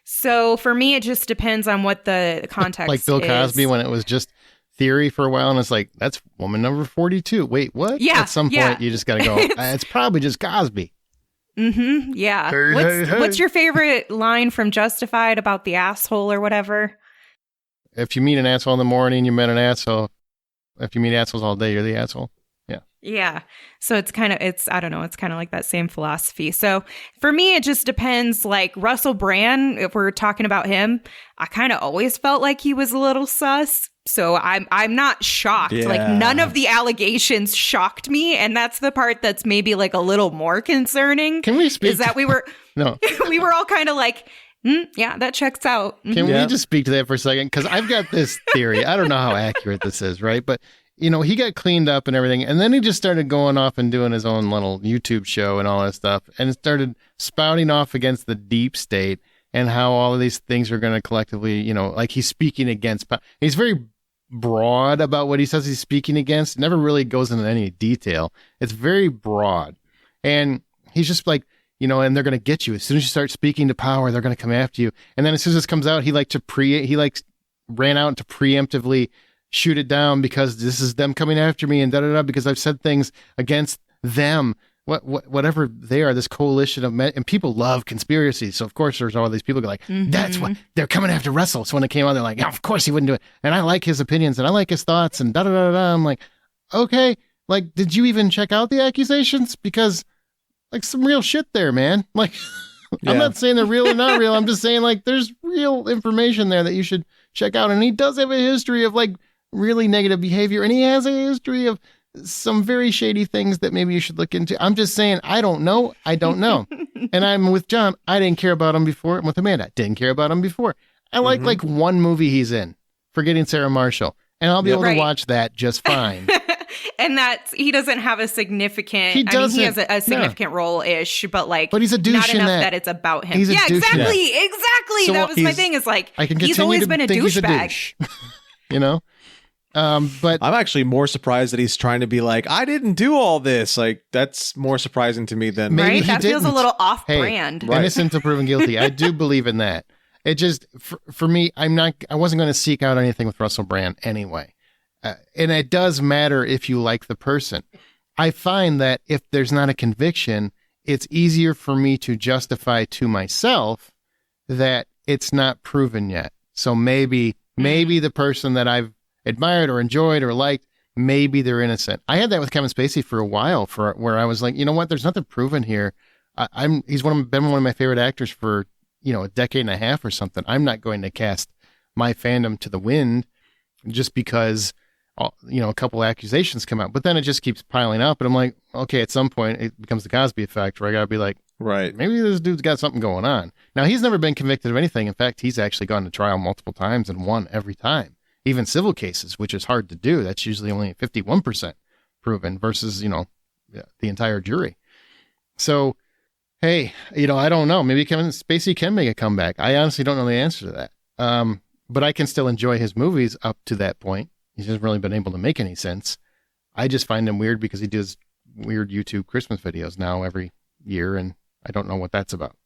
D: So for me, it just depends on what the context
A: like Bill Cosby
D: is.
A: When it was just theory for a while, and it's like, that's woman number 42. Wait, what?
D: Yeah.
A: At some point, you just got to go, it's probably just Cosby.
D: Mm-hmm. Yeah. What's your favorite line from Justified about the asshole or whatever?
A: If you meet an asshole in the morning, you met an asshole. If you meet assholes all day, you're the asshole.
D: Yeah. So it's kind of like that same philosophy. So for me, it just depends. Like Russell Brand, if we're talking about him, I kind of always felt like he was a little sus. So I'm not shocked.
B: Yeah.
D: Like none of the allegations shocked me. And that's the part that's maybe like a little more concerning.
A: Can we speak?
D: Is that we were,
A: no,
D: we were all kind of like, yeah, that checks out.
A: Can we just speak to that for a second? Because I've got this theory. I don't know how accurate this is, right? But he got cleaned up and everything, and then he just started going off and doing his own little YouTube show and all that stuff, and started spouting off against the deep state and how all of these things are going to collectively, like he's speaking against. He's very broad about what he says he's speaking against. It never really goes into any detail. It's very broad, and he's just like, and they're going to get you as soon as you start speaking to power. They're going to come after you, and then as soon as this comes out, he ran out to preemptively shoot it down because this is them coming after me and because I've said things against them, whatever they are, this coalition of men, and people love conspiracies. So of course there's all these people go like, that's why they're coming after Russell. So when it came out, they're like, of course he wouldn't do it. And I like his opinions and I like his thoughts and I'm like, okay, like, did you even check out the accusations? Because like some real shit there, man. Like, yeah. I'm not saying they're real or not real. I'm just saying like there's real information there that you should check out. And he does have a history of like really negative behavior, and he has a history of some very shady things that maybe you should look into. I'm just saying, I don't know. And I'm with John. I didn't care about him before. I'm with Amanda. Didn't care about him before. I like one movie he's in, Forgetting Sarah Marshall, and I'll be able to watch that just fine.
D: And he doesn't have a significant. He has a significant role-ish, but he's a douche not enough that it's about him.
A: He's a douche
D: exactly. So that was my thing. Is like he's always been a douchebag.
A: But
B: I'm actually more surprised that he's trying to be like, I didn't do all this. Like, that's more surprising to me than
A: maybe
D: that feels a little off-brand.
A: Hey, innocent until proven guilty. I do believe in that. It just for me, I wasn't going to seek out anything with Russell Brand anyway. And it does matter if you like the person. I find that if there's not a conviction, it's easier for me to justify to myself that it's not proven yet. So maybe the person that I've admired or enjoyed or liked, maybe they're innocent. I had that with Kevin Spacey for a while, where I was like, you know what? There's nothing proven here. He's been one of my favorite actors for, a decade and a half or something. I'm not going to cast my fandom to the wind just because, a couple accusations come out. But then it just keeps piling up. And I'm like, okay, at some point it becomes the Cosby effect where I got to be like,
B: right,
A: maybe this dude's got something going on. Now, he's never been convicted of anything. In fact, he's actually gone to trial multiple times and won every time. Even civil cases, which is hard to do. That's usually only 51% proven versus, the entire jury. So, hey, I don't know. Maybe Kevin Spacey can make a comeback. I honestly don't know the answer to that. But I can still enjoy his movies up to that point. He hasn't really been able to make any sense. I just find him weird because he does weird YouTube Christmas videos now every year, and I don't know what that's about.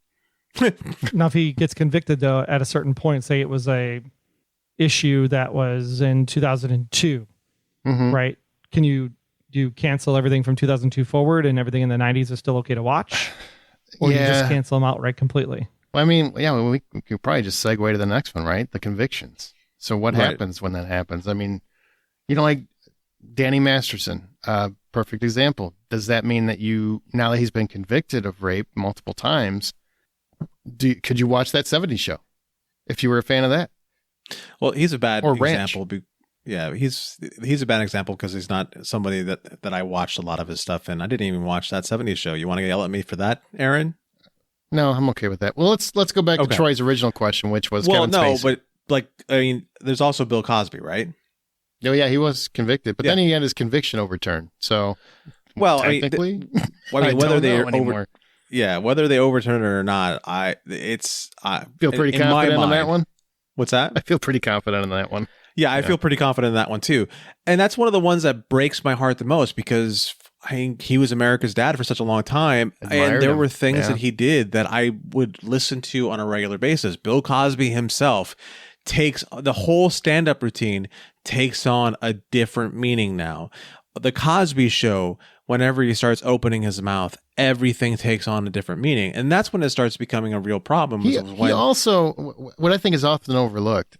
C: Now, if he gets convicted, though, at a certain point, say it was a issue that was in 2002, right? Do you cancel everything from 2002 forward and everything in the 90s is still okay to watch? Or you just cancel them outright completely?
A: Well, I mean, we could probably just segue to the next one, right? The convictions. So what happens when that happens? I mean, like Danny Masterson, perfect example. Does that mean that now that he's been convicted of rape multiple times, could you watch that 70s show if you were a fan of that?
B: Well, he's a bad example. He's a bad example because he's not somebody that I watched a lot of his stuff, and I didn't even watch that 70s show. You want to yell at me for that, Aaron?
A: No, I'm okay with that. Well, let's go back to Troy's original question, which was Kevin Spacey.
B: But there's also Bill Cosby, right?
A: Oh yeah, he was convicted, but then he had his conviction overturned. So, technically,
B: whether they overturn it or not, I
A: feel pretty confident on that one.
B: What's that?
A: I feel pretty confident in that one.
B: Yeah, I feel pretty confident in that one too. And that's one of the ones that breaks my heart the most because he was America's dad for such a long time. And there were things that he did that I would listen to on a regular basis. Bill Cosby himself takes the whole stand-up routine takes on a different meaning now. The Cosby Show, whenever he starts opening his mouth, everything takes on a different meaning. And that's when it starts becoming a real problem.
A: He also, what I think is often overlooked,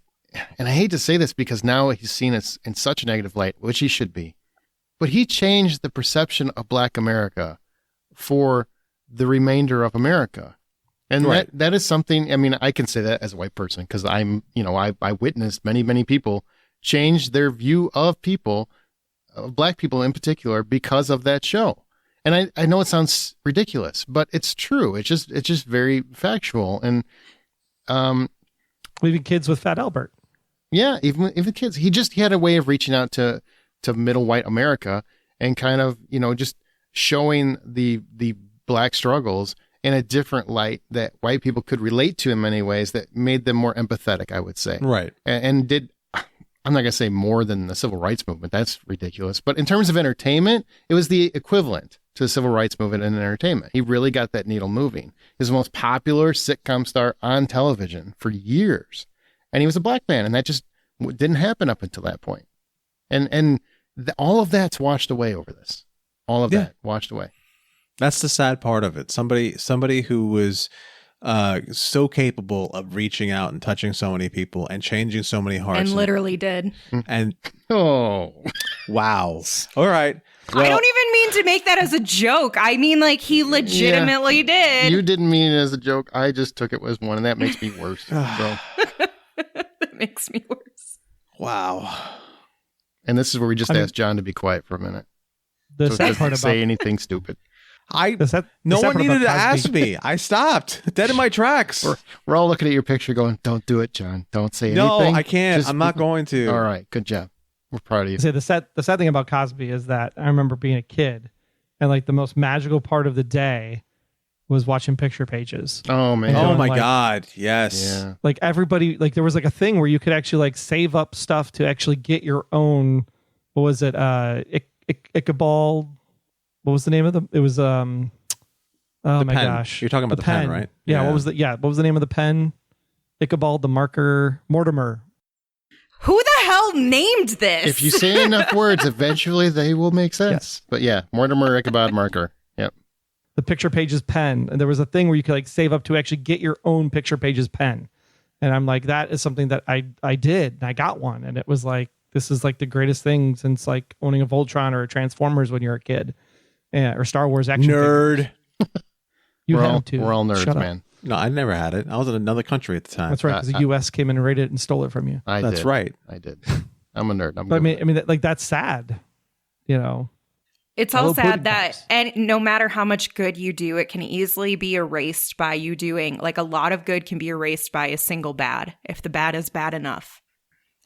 A: and I hate to say this because now he's seen it in such a negative light, which he should be, but he changed the perception of Black America for the remainder of America. And that is something, I mean, I can say that as a white person because I'm, I witnessed many, many people change their view of people, Black people in particular, because of that show. And I know it sounds ridiculous, but it's true. It's just very factual. And
C: even kids with Fat Albert.
A: Yeah, even kids. He had a way of reaching out to middle white America and kind of, just showing the Black struggles in a different light that white people could relate to in many ways that made them more empathetic, I would say.
B: Right.
A: And did, I'm not going to say more than the civil rights movement. That's ridiculous. But in terms of entertainment, it was the equivalent to the civil rights movement in entertainment. He really got that needle moving. He was the most popular sitcom star on television for years. And he was a Black man. And that just didn't happen up until that point. And all of that's washed away over this. All of that washed away.
B: That's the sad part of it. Somebody who was so capable of reaching out and touching so many people and changing so many hearts.
D: And literally did.
B: And
A: wow.
B: All right. Well,
D: I don't even mean to make that as a joke. I mean, like, he legitimately did.
A: You didn't mean it as a joke. I just took it as one, and that makes me worse. So.
D: That makes me worse.
B: Wow.
A: And this is where we just asked John to be quiet for a minute.
C: The
A: so
C: sad part about
A: say anything stupid.
B: No one needed to ask me. I stopped dead in my tracks.
A: We're all looking at your picture going, don't do it, John. Don't say anything.
B: No, I can't. I'm not going to.
A: All right. Good job. We're proud of you.
C: See, the sad thing about Cosby is that I remember being a kid and like the most magical part of the day was watching picture pages.
A: Oh man.
B: Oh my God. Yes.
A: Yeah.
C: Like everybody, like there was like a thing where you could actually like save up stuff to actually get your own, what was it? Ichabod. What was the name of the? It was oh
B: my
C: gosh!
B: You're talking about the pen, right?
C: Yeah. What was the name of the pen? Ichabod, the marker, Mortimer.
D: Who the hell named this?
A: If you say enough words, eventually they will make sense. Yes. But yeah, Mortimer, Ichabod, marker. Yep.
C: The picture pages pen, and there was a thing where you could like save up to actually get your own picture pages pen, and I'm like, that is something that I did, and I got one, and it was like this is like the greatest thing since like owning a Voltron or a Transformers when you're a kid. Yeah, or Star Wars action
B: Nerd.
C: figures. You had to.
A: We're all nerds,
C: Shut up.
A: man.
B: No, I never had it. I was in another country at the time.
C: That's right, because the U.S. came in and raided it and stole it from you.
B: That's right.
A: I did. I'm a nerd.
C: But I mean, like that's sad. You know,
D: It's all sad that, and no matter how much good you do, it can easily be erased by you doing, like a lot of good can be erased by a single bad, if the bad is bad enough.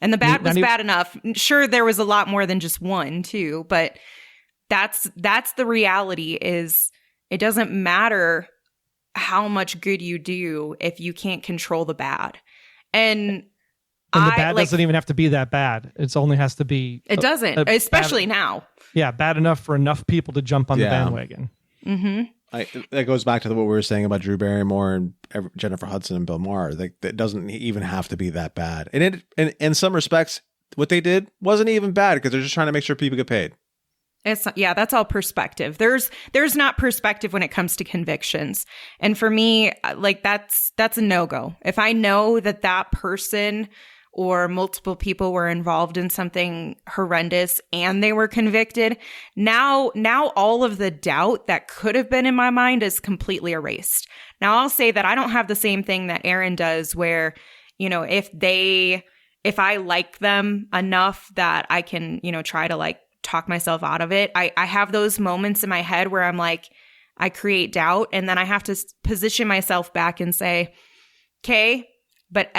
D: And the bad was bad enough. Sure, there was a lot more than just one, too, but that's the reality is it doesn't matter how much good you do if you can't control the bad. And
C: the bad doesn't even have to be that bad. It only has to be.
D: It doesn't, especially now.
C: Yeah, bad enough for enough people to jump on the bandwagon.
D: Mm-hmm.
B: That goes back to what we were saying about Drew Barrymore and Jennifer Hudson and Bill Maher. Like, it doesn't even have to be that bad. And in some respects, what they did wasn't even bad because they're just trying to make sure people get paid.
D: That's all perspective. There's not perspective when it comes to convictions. And for me, like that's a no-go. If I know that person or multiple people were involved in something horrendous and they were convicted, now all of the doubt that could have been in my mind is completely erased. Now I'll say that I don't have the same thing that Aaron does where, you know, if I like them enough that I can, you know, try to like talk myself out of it. I have those moments in my head where I'm like, I create doubt and then I have to position myself back and say, okay, but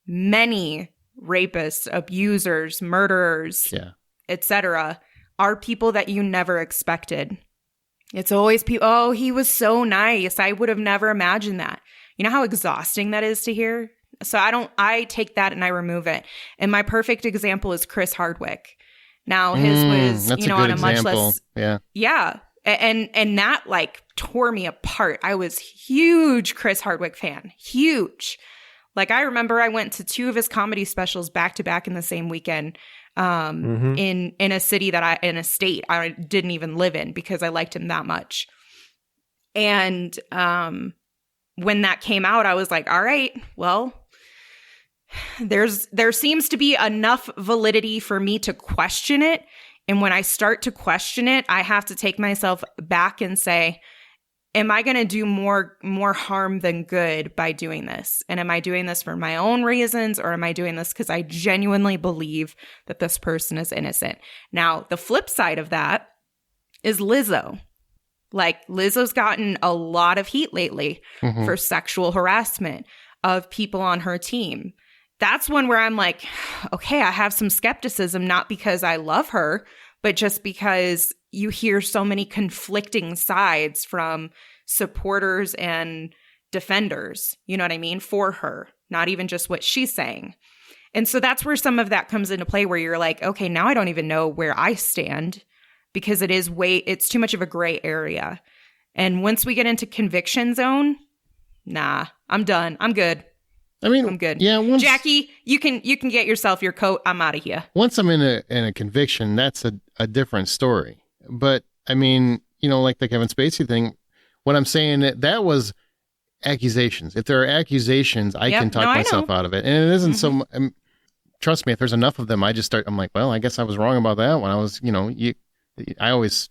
D: many rapists, abusers, murderers, etc., are people that you never expected. It's always people, oh, he was so nice. I would have never imagined that. You know how exhausting that is to hear? So I take that and I remove it. And my perfect example is Chris Hardwick. Now his was, you know, on a much less, yeah. And that like tore me apart. I was huge Chris Hardwick fan, huge. Like I remember I went to 2 of his comedy specials back to back in the same weekend, in a city in a state I didn't even live in because I liked him that much. And when that came out, I was like, all right, well, there seems to be enough validity for me to question it. And when I start to question it, I have to take myself back and say, am I going to do more harm than good by doing this? And am I doing this for my own reasons, or am I doing this because I genuinely believe that this person is innocent? Now, the flip side of that is Lizzo. Like, Lizzo's gotten a lot of heat lately for sexual harassment of people on her team. That's one where I'm like, okay, I have some skepticism, not because I love her, but just because you hear so many conflicting sides from supporters and defenders, you know what I mean, for her, not even just what she's saying. And so that's where some of that comes into play, where you're like, okay, now I don't even know where I stand because it's too much of a gray area. And once we get into conviction zone, nah, I'm done. I'm good.
A: I mean,
D: I'm good.
A: Yeah,
D: Jackie, you can get yourself your coat. I'm out of here.
A: Once I'm in a conviction, that's a different story. But I mean, you know, like the Kevin Spacey thing, what I'm saying, that was accusations. If there are accusations, I can talk myself out of it. And it isn't trust me, if there's enough of them, I'm like, well, I guess I was wrong about that one. I was, you know, I always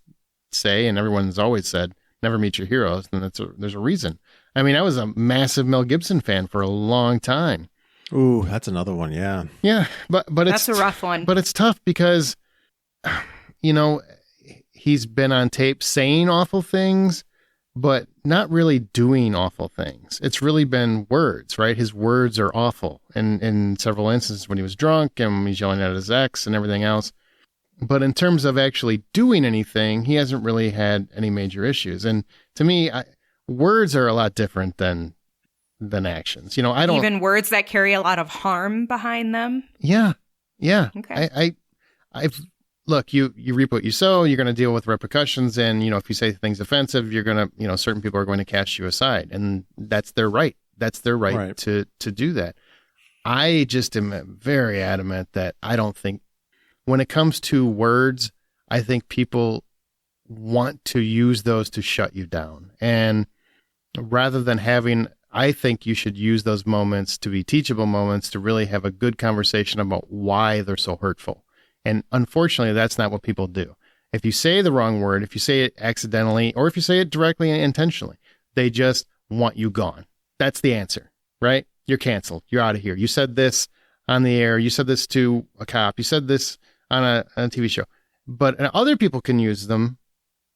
A: say, and everyone's always said, never meet your heroes. And there's a reason. I mean, I was a massive Mel Gibson fan for a long time.
B: Ooh, that's another one. Yeah.
A: Yeah. But
D: that's a rough one.
A: But it's tough because, you know, he's been on tape saying awful things, but not really doing awful things. It's really been words, right? His words are awful. And in several instances when he was drunk and he's yelling at his ex and everything else. But in terms of actually doing anything, he hasn't really had any major issues. And to me, words are a lot different than actions. You know, I don't
D: even words that carry a lot of harm behind them.
A: Yeah.
D: Okay.
A: I've look, you reap what you sow. You're going to deal with repercussions, and you know, if you say things offensive, you're going to, you know, certain people are going to cast you aside, and that's their right. That's their right. to do that. I just am very adamant that I don't think, when it comes to words, I think people want to use those to shut you down. And rather than having I think you should use those moments to be teachable moments to really have a good conversation about why they're so hurtful. And unfortunately, that's not what people do. If you say the wrong word, if you say it accidentally, or if you say it directly and intentionally, they just want you gone. That's the answer, right? You're canceled. You're out of here. You said this on the air. You said this to a cop. You said this on a TV show. But other people can use them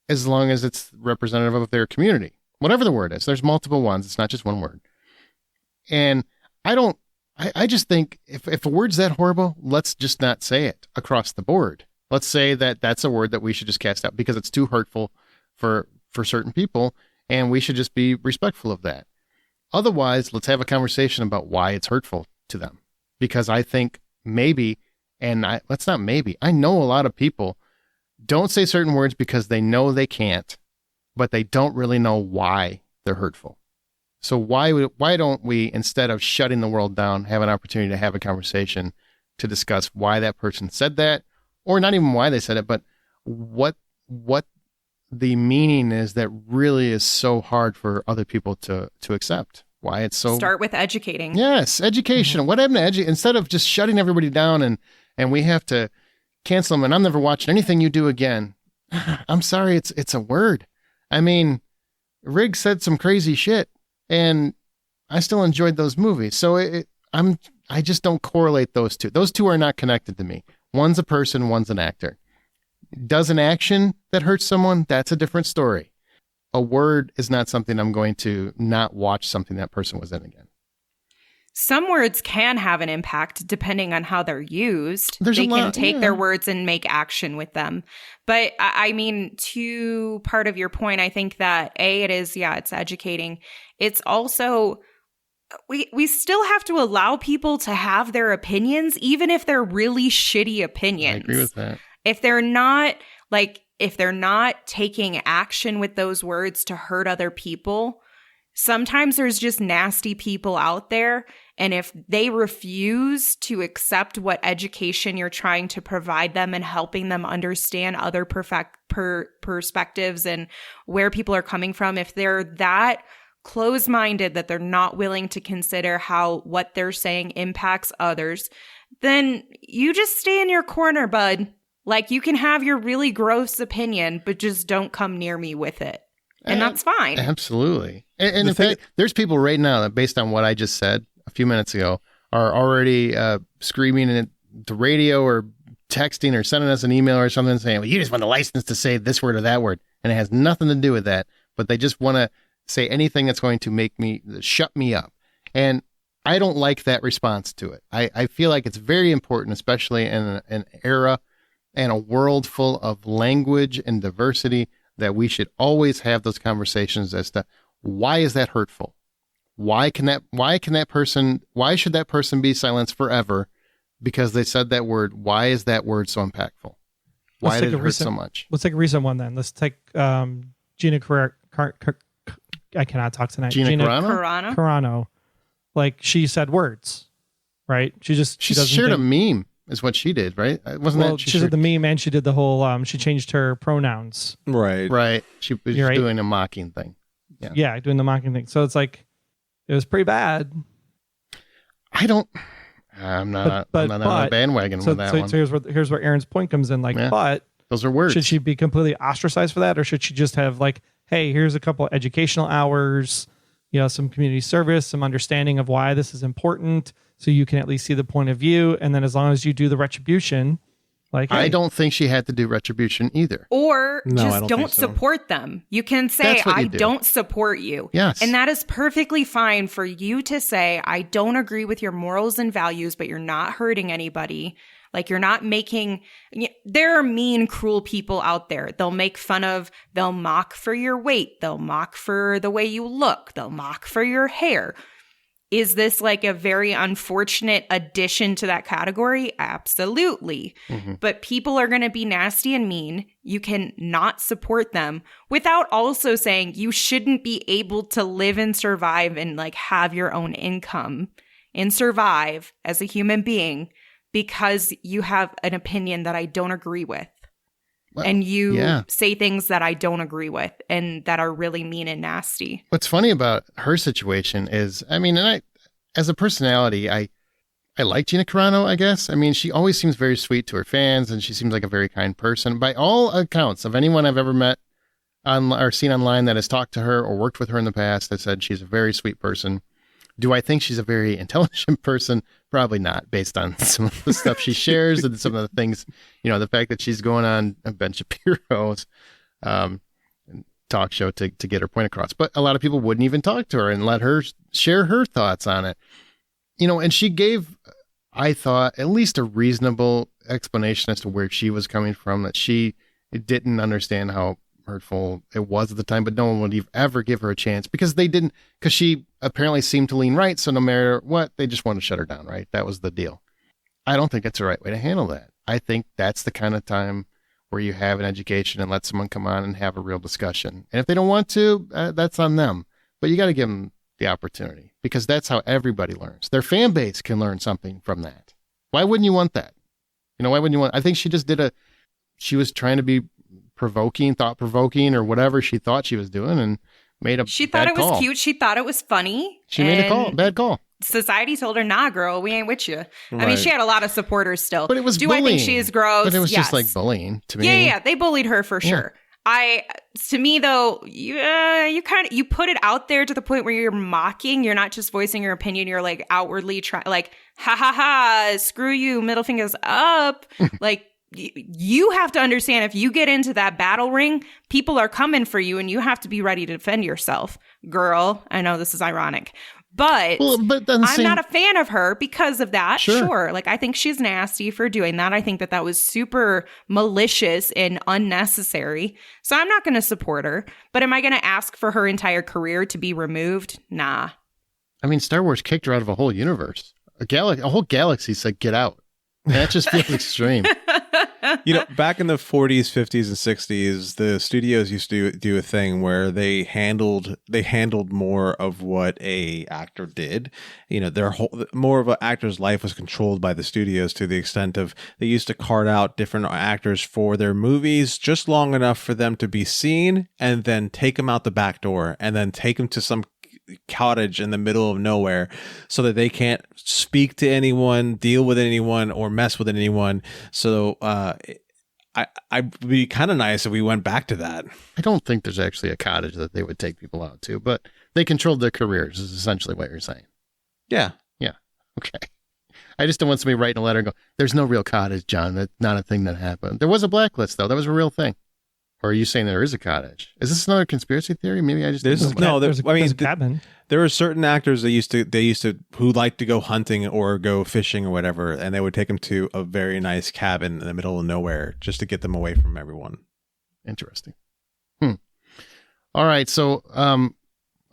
A: as long as it's representative of their community. Whatever the word is, there's multiple ones. It's not just one word. And I just think if a word's that horrible, let's just not say it across the board. Let's say that that's a word that we should just cast out because it's too hurtful for certain people, and we should just be respectful of that. Otherwise, let's have a conversation about why it's hurtful to them. Because I think maybe, I know a lot of people don't say certain words because they know they can't, but they don't really know why they're hurtful. So why don't we, instead of shutting the world down, have an opportunity to have a conversation to discuss why that person said that, or not even why they said it, but what the meaning is that really is so hard for other people to accept. Why it's so...
D: Start with educating.
A: Yes, education. Mm-hmm. What happened to instead of just shutting everybody down and we have to cancel them and I'm never watching anything you do again. I'm sorry, it's a word. I mean, Riggs said some crazy shit and I still enjoyed those movies. So I just don't correlate those two. Those two are not connected to me. One's a person, one's an actor. Does an action that hurts someone? That's a different story. A word is not something I'm going to not watch something that person was in again.
D: Some words can have an impact depending on how they're used. They can take their words and make action with them. But I mean, to part of your point, I think that it's educating. It's also, we still have to allow people to have their opinions, even if they're really shitty opinions.
A: I agree with that.
D: If they're not taking action with those words to hurt other people, sometimes there's just nasty people out there. And if they refuse to accept what education you're trying to provide them and helping them understand other perspectives and where people are coming from, if they're that closed-minded that they're not willing to consider how what they're saying impacts others, then you just stay in your corner, bud. Like, you can have your really gross opinion, but just don't come near me with it. And that's fine.
A: Absolutely. And in fact, there's people right now that, based on what I just said a few minutes ago, are already screaming at the radio or texting or sending us an email or something saying, well, you just want the license to say this word or that word. And it has nothing to do with that. But they just want to say anything that's going to shut me up. And I don't like that response to it. I feel like it's very important, especially in an era and a world full of language and diversity, that we should always have those conversations as to why is that hurtful? Why should that person be silenced forever because they said that word? Why is that word so impactful? Why did it hurt so much?
C: Let's take a recent one then. Let's take Gina I cannot talk tonight.
A: Gina Carano?
C: Carano. Like, she said words, right? She
A: shared a meme. Is what she did, right?
C: She did the meme and she did the whole, she changed her pronouns.
A: Right. She was doing a mocking thing.
C: Yeah, doing the mocking thing. So it's like, it was pretty bad.
A: I'm not on a bandwagon with that one.
C: So here's where Aaron's point comes in. Like, but
A: those are words.
C: Should she be completely ostracized for that? Or should she just have like, hey, here's a couple of educational hours, some community service, some understanding of why this is important, so you can at least see the point of view. And then as long as you do the retribution, like, hey.
A: I don't think she had to do retribution either.
D: Or don't support them. You can say, I don't support you.
A: Yes.
D: And that is perfectly fine for you to say, I don't agree with your morals and values, but you're not hurting anybody. Like, you're not there are mean, cruel people out there. They'll mock for your weight. They'll mock for the way you look. They'll mock for your hair. Is this like a very unfortunate addition to that category? Absolutely. Mm-hmm. But people are going to be nasty and mean. You can not support them without also saying you shouldn't be able to live and survive and like have your own income and survive as a human being because you have an opinion that I don't agree with.
A: Well,
D: and you
A: yeah.
D: say things that I don't agree with and that are really mean and nasty.
A: What's funny about her situation is, I mean, and I, as a personality, I like Gina Carano, I guess. I mean, she always seems very sweet to her fans, and she seems like a very kind person. By all accounts of anyone I've ever met or seen online that has talked to her or worked with her in the past, has said she's a very sweet person. Do I think she's a very intelligent person? Probably not, based on some of the stuff she shares and some of the things, the fact that she's going on Ben Shapiro's talk show to get her point across. But a lot of people wouldn't even talk to her and let her share her thoughts on it. And she gave, I thought, at least a reasonable explanation as to where she was coming from, that she didn't understand how hurtful it was at the time, but no one would ever give her a chance because she apparently seemed to lean right. So no matter what, they just wanted to shut her down, right? That was the deal. I don't think that's the right way to handle that. I think that's the kind of time where you have an education and let someone come on and have a real discussion. And if they don't want to, that's on them, but you got to give them the opportunity, because that's how everybody learns. Their fan base can learn something from that. Why wouldn't you want that? Why wouldn't you want, I think she just she was trying to be thought provoking or whatever she thought she was doing, and made a
D: She thought
A: bad
D: it was
A: call.
D: cute. She thought it was funny.
A: She made a bad call.
D: Society told her, nah, girl, we ain't with you. I mean,
B: Right.
D: she had a lot of supporters still.
A: But it was
D: Do
A: bullying.
D: I think she is gross?
A: But it was
D: Yes.
A: just like bullying to me.
D: Yeah, they bullied her for sure. To me though, you put it out there to the point where you're mocking. You're not just voicing your opinion. You're like outwardly trying, like, ha ha ha, screw you, middle fingers up. Like, you have to understand, if you get into that battle ring, people are coming for you, and you have to be ready to defend yourself, girl. I know this is ironic. But I'm not a fan of her because of that. Sure. Like, I think she's nasty for doing that. I think that was super malicious and unnecessary. So I'm not going to support her. But am I going to ask for her entire career to be removed? Nah.
A: I mean, Star Wars kicked her out of a whole universe. A whole galaxy said, get out. And that just feels extreme.
B: Back in the 40s, 50s, and 60s, the studios used to do a thing where they handled more of what a actor did. More of an actor's life was controlled by the studios, to the extent of they used to cart out different actors for their movies just long enough for them to be seen, and then take them out the back door, and then take them to some cottage in the middle of nowhere so that they can't speak to anyone, deal with anyone, or mess with anyone. So I'd be kind of nice if we went back to that.
A: I don't think there's actually a cottage that they would take people out to, but they controlled their careers is essentially what you're saying.
B: Yeah.
A: Okay. I just don't want somebody writing a letter and go, there's no real cottage, John. That's not a thing that happened. There was a blacklist, though. That was a real thing. Or are you saying there is a cottage? Is this another conspiracy theory? Maybe I just
C: There's a cabin.
B: There are certain actors that used to who like to go hunting or go fishing or whatever, and they would take them to a very nice cabin in the middle of nowhere just to get them away from everyone.
A: Interesting. All right. So,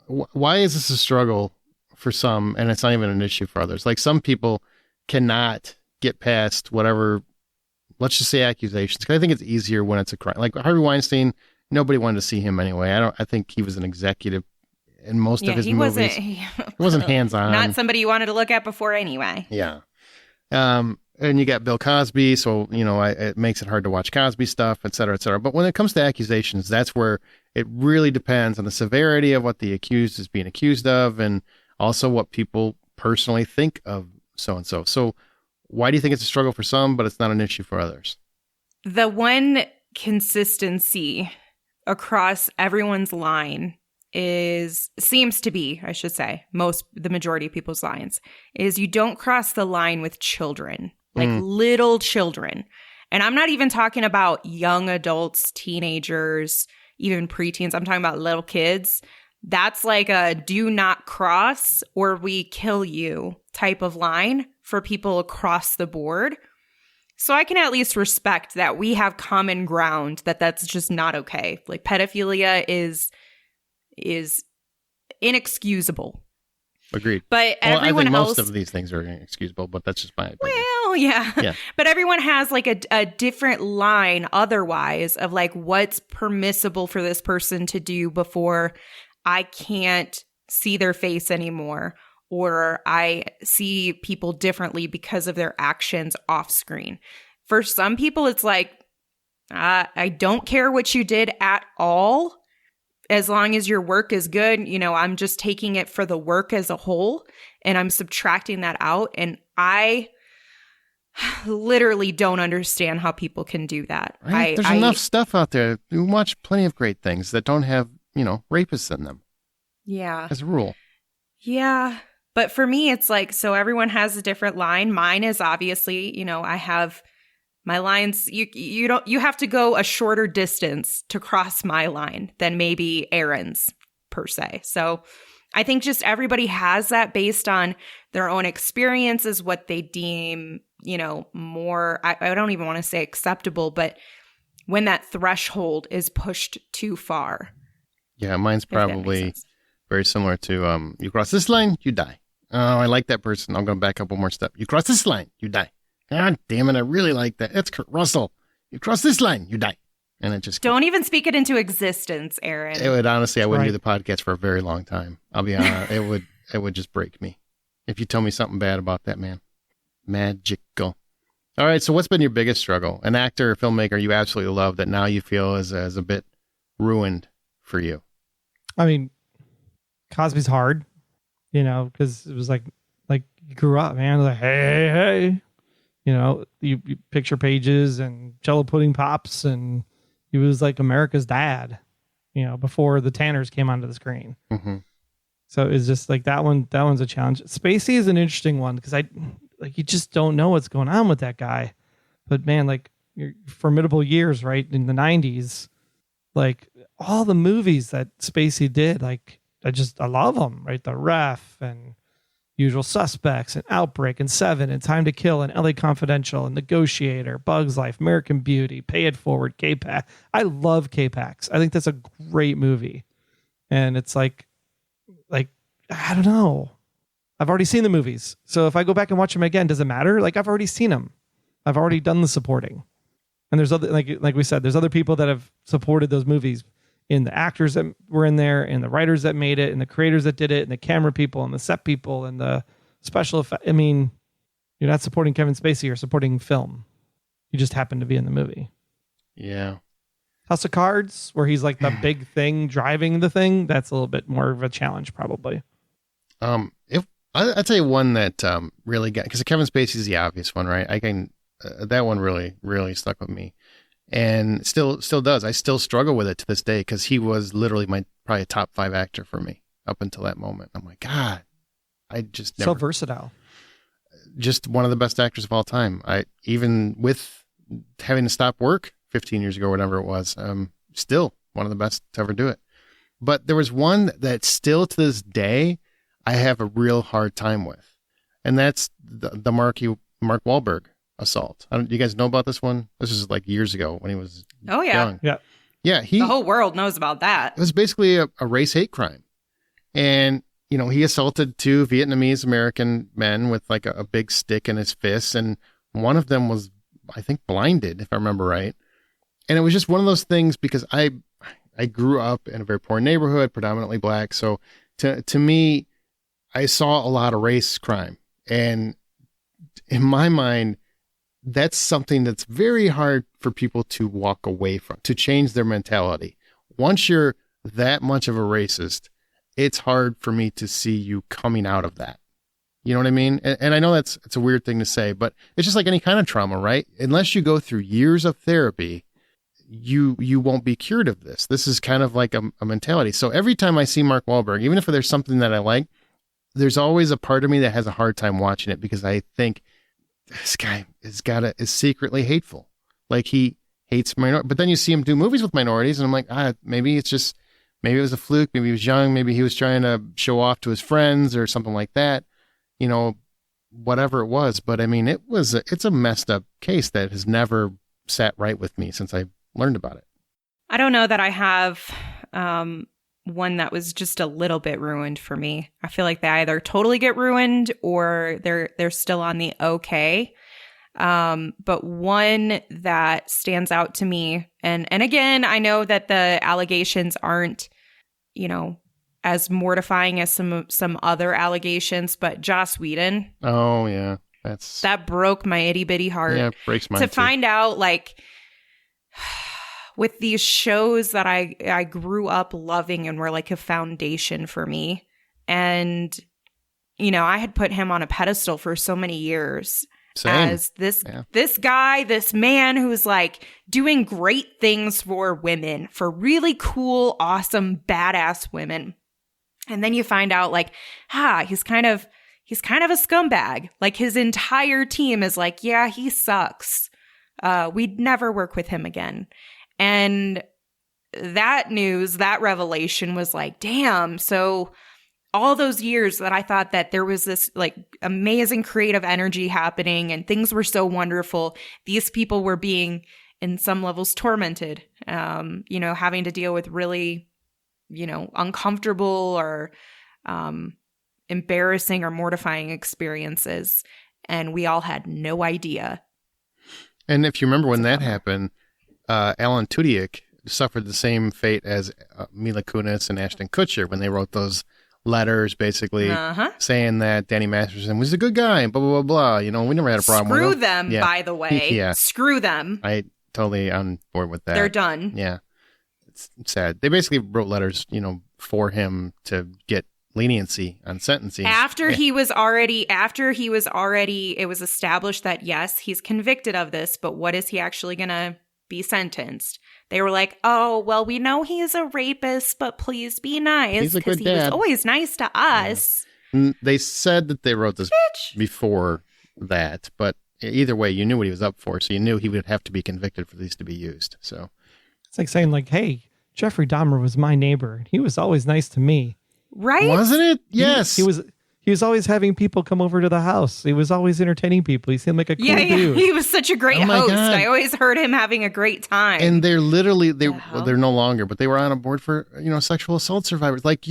A: why is this a struggle for some, and it's not even an issue for others? Like, some people cannot get past whatever, let's just say, accusations. Because I think it's easier when it's a crime. Like Harvey Weinstein, nobody wanted to see him anyway. I think he was an executive in most of his movies. He wasn't hands-on.
D: Not somebody you wanted to look at before anyway.
A: Yeah. And you got Bill Cosby, so, it makes it hard to watch Cosby stuff, et cetera, et cetera. But when it comes to accusations, that's where it really depends on the severity of what the accused is being accused of, and also what people personally think of so-and-so. So why do you think it's a struggle for some, but it's not an issue for others?
D: The one consistency across everyone's line seems to be, I should say, the majority of people's lines, is you don't cross the line with children, like little children. And I'm not even talking about young adults, teenagers, even preteens. I'm talking about little kids. That's like a do not cross or we kill you type of line for people across the board. So I can at least respect that we have common ground, that's just not okay. Like, pedophilia is inexcusable.
A: Agreed.
D: But
A: I
D: everyone
A: think
D: else,
A: most of these things are inexcusable, but that's just my opinion.
D: well, yeah. But everyone has like a different line otherwise of like what's permissible for this person to do before I can't see their face anymore, or I see people differently because of their actions off screen. For some people, it's like, I don't care what you did at all. As long as your work is good, I'm just taking it for the work as a whole and I'm subtracting that out. And I literally don't understand how people can do that.
A: Right? There's enough stuff out there. You watch plenty of great things that don't have, rapists in them.
D: Yeah.
A: As a rule.
D: Yeah. But for me, it's like, so everyone has a different line. Mine is obviously, I have my lines. You have to go a shorter distance to cross my line than maybe Aaron's per se. So I think just everybody has that based on their own experiences, what they deem, more, I don't even want to say acceptable, but when that threshold is pushed too far.
A: Yeah, mine's probably very similar to you cross this line, you die. Oh, I like that person. I'm going to back up one more step. You cross this line, you die. God damn it, I really like that. It's Kurt Russell. You cross this line, you die. And it just
D: don't even speak it into existence, Aaron.
A: It would honestly, I wouldn't do the podcast for a very long time. I'll be honest. it would just break me if you tell me something bad about that man. Magical. All right, so what's been your biggest struggle? An actor or filmmaker you absolutely love that now you feel is a bit ruined for you?
C: I mean, Cosby's hard, because it was like you grew up, man. Like, hey. You picture pages and Jello pudding pops, and he was like America's dad, before the Tanners came onto the screen.
A: Mm-hmm.
C: So it's just like that one's a challenge. Spacey is an interesting one because you just don't know what's going on with that guy. But man, like your formidable years, right? In the 90s, like all the movies that Spacey did, like I love them, right? The Ref and Usual Suspects and Outbreak and Seven and Time to Kill and LA Confidential and Negotiator, Bug's Life, American Beauty, Pay It Forward, K-Pax. I love K-Pax. I think that's a great movie. And it's like, I don't know. I've already seen the movies. So if I go back and watch them again, does it matter? Like I've already seen them. I've already done the supporting. And there's other, like we said, there's other people that have supported those movies, in the actors that were in there, and the writers that made it, and the creators that did it, and the camera people, and the set people, and the special effects. I mean, you're not supporting Kevin Spacey, you're supporting film. You just happen to be in the movie.
A: Yeah.
C: House of Cards, where he's like the big thing driving the thing, that's a little bit more of a challenge, probably.
A: If I'd say one that really got, because Kevin Spacey's the obvious one, right? That one really stuck with me. And still does. I still struggle with it to this day because he was literally probably a top 5 actor for me up until that moment. I'm like, God, I just never.
C: So versatile.
A: Just one of the best actors of all time. Even with having to stop work 15 years ago, or whatever it was, still one of the best to ever do it. But there was one that still to this day I have a real hard time with, and that's the Mark Wahlberg assault. You guys know about this one? This was like years ago when he was young. Yeah. The
D: whole world knows about that.
A: It was basically a race hate crime. And, he assaulted 2 Vietnamese American men with like a big stick in his fist. And one of them was, I think, blinded, if I remember right. And it was just one of those things because I grew up in a very poor neighborhood, predominantly black. So to me, I saw a lot of race crime. And in my mind, that's something that's very hard for people to walk away from, to change their mentality. Once you're that much of a racist, it's hard for me to see you coming out of that. You know what I mean? And I know it's a weird thing to say, but it's just like any kind of trauma, right? Unless you go through years of therapy, you won't be cured of this. This is kind of like a mentality. So every time I see Mark Wahlberg, even if there's something that I like, there's always a part of me that has a hard time watching it because I think, this guy is secretly hateful. Like he hates minorities. But then you see him do movies with minorities and I'm like, maybe it was a fluke. Maybe he was young. Maybe he was trying to show off to his friends or something like that. Whatever it was. But I mean, it's a messed up case that has never sat right with me since I learned about it.
D: I don't know that I have one that was just a little bit ruined for me. I feel like they either totally get ruined or they're still on the okay. But one that stands out to me, and again, I know that the allegations aren't, as mortifying as some other allegations, but Joss Whedon.
A: Oh yeah, that
D: broke my itty bitty heart.
A: Yeah, it breaks mine
D: to
A: too.
D: find out, like, with these shows that I grew up loving and were like a foundation for me. And, I had put him on a pedestal for so many years.
A: Same.
D: As this guy, this man who's like doing great things for women, for really cool, awesome, badass women. And then you find out like, he's kind of a scumbag. Like his entire team is like, yeah, he sucks. We'd never work with him again. And that news, that revelation was like, damn. So all those years that I thought that there was this like amazing creative energy happening and things were so wonderful, these people were being in some levels tormented, having to deal with really, uncomfortable or embarrassing or mortifying experiences. And we all had no idea.
A: And if you remember when that happened, Alan Tudyk suffered the same fate as Mila Kunis and Ashton Kutcher when they wrote those letters basically saying that Danny Masterson was a good guy and blah, blah, blah, blah. We never had a problem with
D: Screw
A: them.
D: them, by the way.
A: Yeah.
D: Screw them.
A: I totally on board with that.
D: They're done.
A: Yeah. It's sad. They basically wrote letters, for him to get leniency on sentencing.
D: After he was already, it was established that, yes, he's convicted of this, but what is he actually going to be sentenced? They were like, oh, well, we know he's a rapist, but please be nice because he was always nice to us.
A: Yeah. They said that they wrote this before that, but either way, you knew what he was up for, so you knew he would have to be convicted for these to be used. So
C: it's like saying like, hey, Jeffrey Dahmer was my neighbor. He was always nice to me.
D: Right?
A: Wasn't it? Yes.
C: He was always having people come over to the house. He was always entertaining people. He seemed like a cool dude.
D: He was such a great host.
A: God.
D: I always heard him having a great time.
A: And they're literally, they're no longer, but they were on a board for, sexual assault survivors. Like,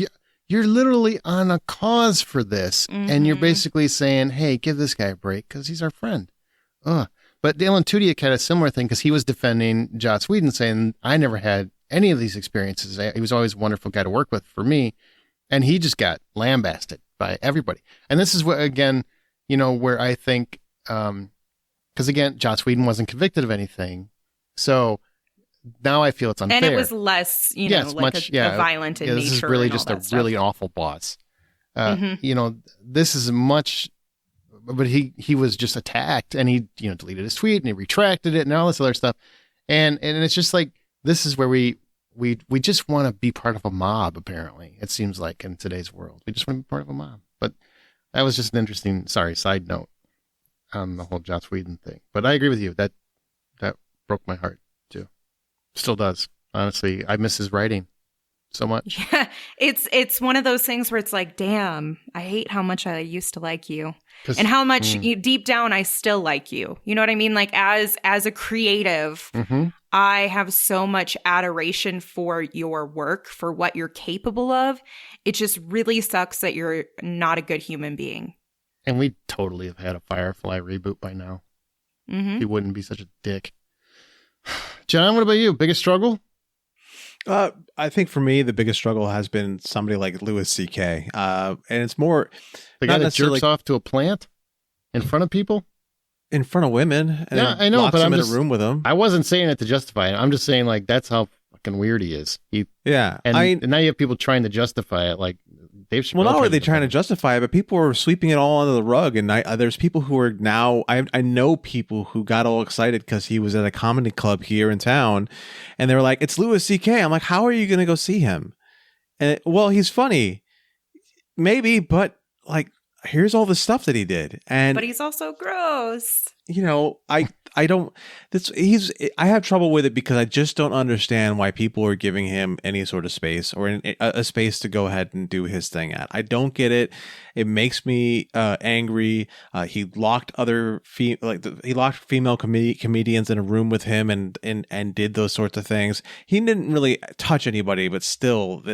A: you're literally on a cause for this. And you're basically saying, hey, give this guy a break because he's our friend. But Alan Tudyk had a similar thing because he was defending Joss Whedon, saying, I never had any of these experiences. He was always a wonderful guy to work with for me. And he just got lambasted by everybody. And this is what, again, where I think, because again, Joss Whedon wasn't convicted of anything. So now I feel it's unfair.
D: And it was less, a violent in nature.
A: This is really just a really awful boss. This is much, but he was just attacked and he, deleted his tweet and he retracted it and all this other stuff. And it's just like, this is where we just want to be part of a mob, apparently. It seems like in today's world. We just want to be part of a mob. But that was just an interesting, side note on the whole Joss Whedon thing. But I agree with you. That broke my heart, too. Still does. Honestly, I miss his writing so much.
D: Yeah, it's one of those things where it's like, damn, I hate how much I used to like you. And how much deep down I still like you. You know what I mean? Like as a creative, I have so much adoration for your work, for what you're capable of. It just really sucks that you're not a good human being.
A: And we totally have had a Firefly reboot by now. He wouldn't be such a dick. John, what about you? Biggest struggle?
B: I think for me, the biggest struggle has been somebody like Louis C.K. And it's more
A: the guy that jerks off to a plant in front of people,
B: in front of women. And
A: I know, but I'm
B: in
A: just
B: a room with them.
A: I wasn't saying it to justify it. I'm just saying like that's how fucking weird he is. And now you have people trying to justify it, like Dave Chappelle.
B: Well, not only are they trying to justify it, but people are sweeping it all under the rug. And there's people who are now, I know people who got all excited because he was at a comedy club here in town. And they were like, it's Louis C.K. I'm like, how are you going to go see him? And well, he's funny. Maybe, but like, here's all the stuff that he did. But
D: he's also gross.
B: I don't. I have trouble with it because I just don't understand why people are giving him any sort of space or a space to go ahead and do his thing at. I don't get it. It makes me angry. He locked female comedians in a room with him and did those sorts of things. He didn't really touch anybody, but still,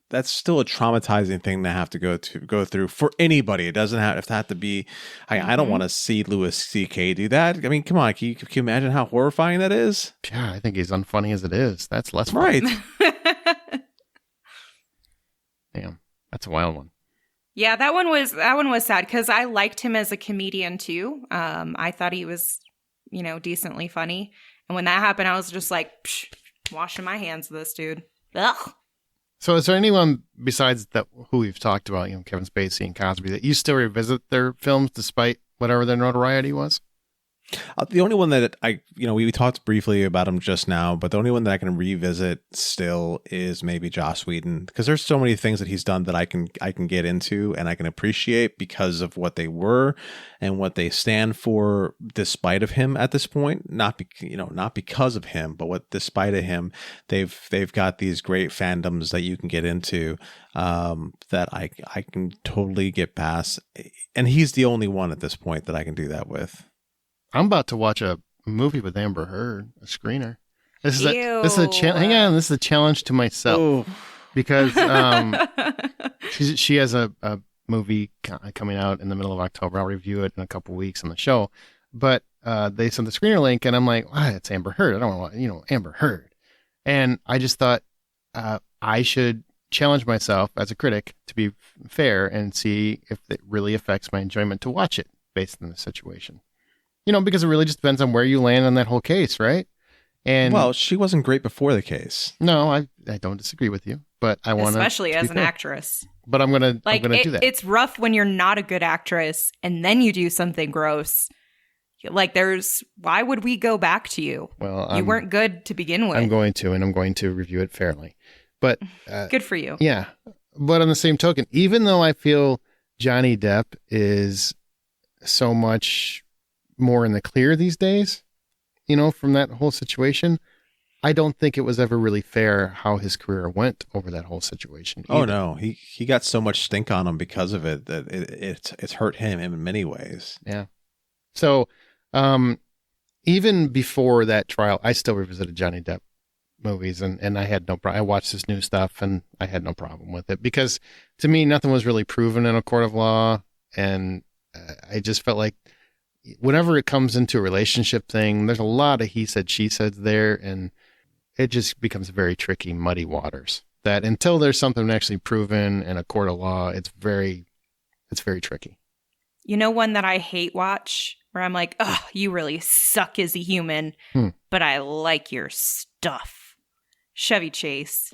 B: that's still a traumatizing thing to have to go through for anybody. It doesn't have to be. I don't want to see Louis C.K. do that. I mean, come on. Can you imagine how horrifying that is?
A: Yeah, I think he's unfunny as it is. That's less right. Damn, that's a wild one.
D: Yeah, that one was sad because I liked him as a comedian too. I thought he was, decently funny. And when that happened, I was just like, washing my hands of this dude. Ugh.
A: So is there anyone besides that who we've talked about, Kevin Spacey and Cosby, that you still revisit their films despite whatever their notoriety was?
B: The only one that we talked briefly about him just now, but the only one that I can revisit still is maybe Joss Whedon, because there's so many things that he's done that I can get into and I can appreciate because of what they were and what they stand for, despite of him at this point. Not because of him, but despite of him, they've got these great fandoms that you can get into that I can totally get past, and he's the only one at this point that I can do that with.
A: I'm about to watch a movie with Amber Heard, a screener. This is
D: Ew.
A: hang on. This is a challenge to myself because she has a movie coming out in the middle of October. I'll review it in a couple weeks on the show. But they sent the screener link, and I'm like, wow, it's Amber Heard. I don't want Amber Heard. And I just thought I should challenge myself as a critic to be fair and see if it really affects my enjoyment to watch it based on the situation. Because it really just depends on where you land on that whole case, right? And
B: well, she wasn't great before the case.
A: No, I don't disagree with you, but I want to,
D: especially as an actress.
A: But I'm gonna do that.
D: It's rough when you're not a good actress and then you do something gross. Like, why would we go back to you?
A: Well,
D: you weren't good to begin with.
A: I'm going to review it fairly, but
D: good for you.
A: Yeah, but on the same token, even though I feel Johnny Depp is so much more in the clear these days, from that whole situation, I don't think it was ever really fair how his career went over that whole situation either.
B: Oh no, he got so much stink on him because of it that it's hurt him in many ways.
A: Yeah. So even before that trial, I still revisited Johnny Depp movies, and I had no problem. I watched this new stuff and I had no problem with it because to me nothing was really proven in a court of law, and I just felt like whenever it comes into a relationship thing, there's a lot of he said, she said there, and it just becomes very tricky, muddy waters. That until there's something actually proven in a court of law, it's very tricky.
D: One that I hate watch, where I'm like, oh, you really suck as a human, but I like your stuff. Chevy Chase.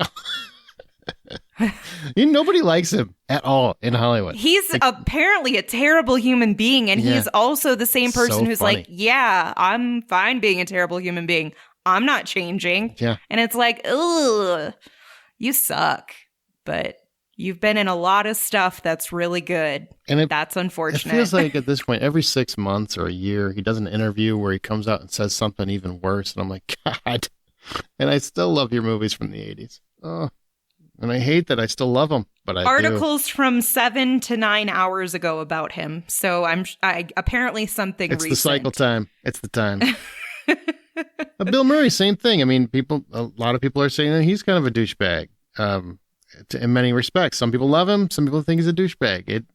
A: Nobody likes him at all in Hollywood.
D: He's apparently a terrible human being, and he's also the same person who's funny. Like, yeah, I'm fine being a terrible human being. I'm not changing.
A: Yeah.
D: And it's like, ugh, you suck. But you've been in a lot of stuff that's really good. And that's unfortunate.
A: It feels like at this point, every 6 months or a year, he does an interview where he comes out and says something even worse. And I'm like, God. And I still love your movies from the 80s. Oh. And I hate that I still love him, but I
D: articles from 7 to 9 hours ago about him. So I apparently something
A: it's
D: recent.
A: The cycle time. It's the time. Bill Murray, same thing. I mean, a lot of people are saying that he's kind of a douchebag. In many respects, some people love him. Some people think he's a douchebag.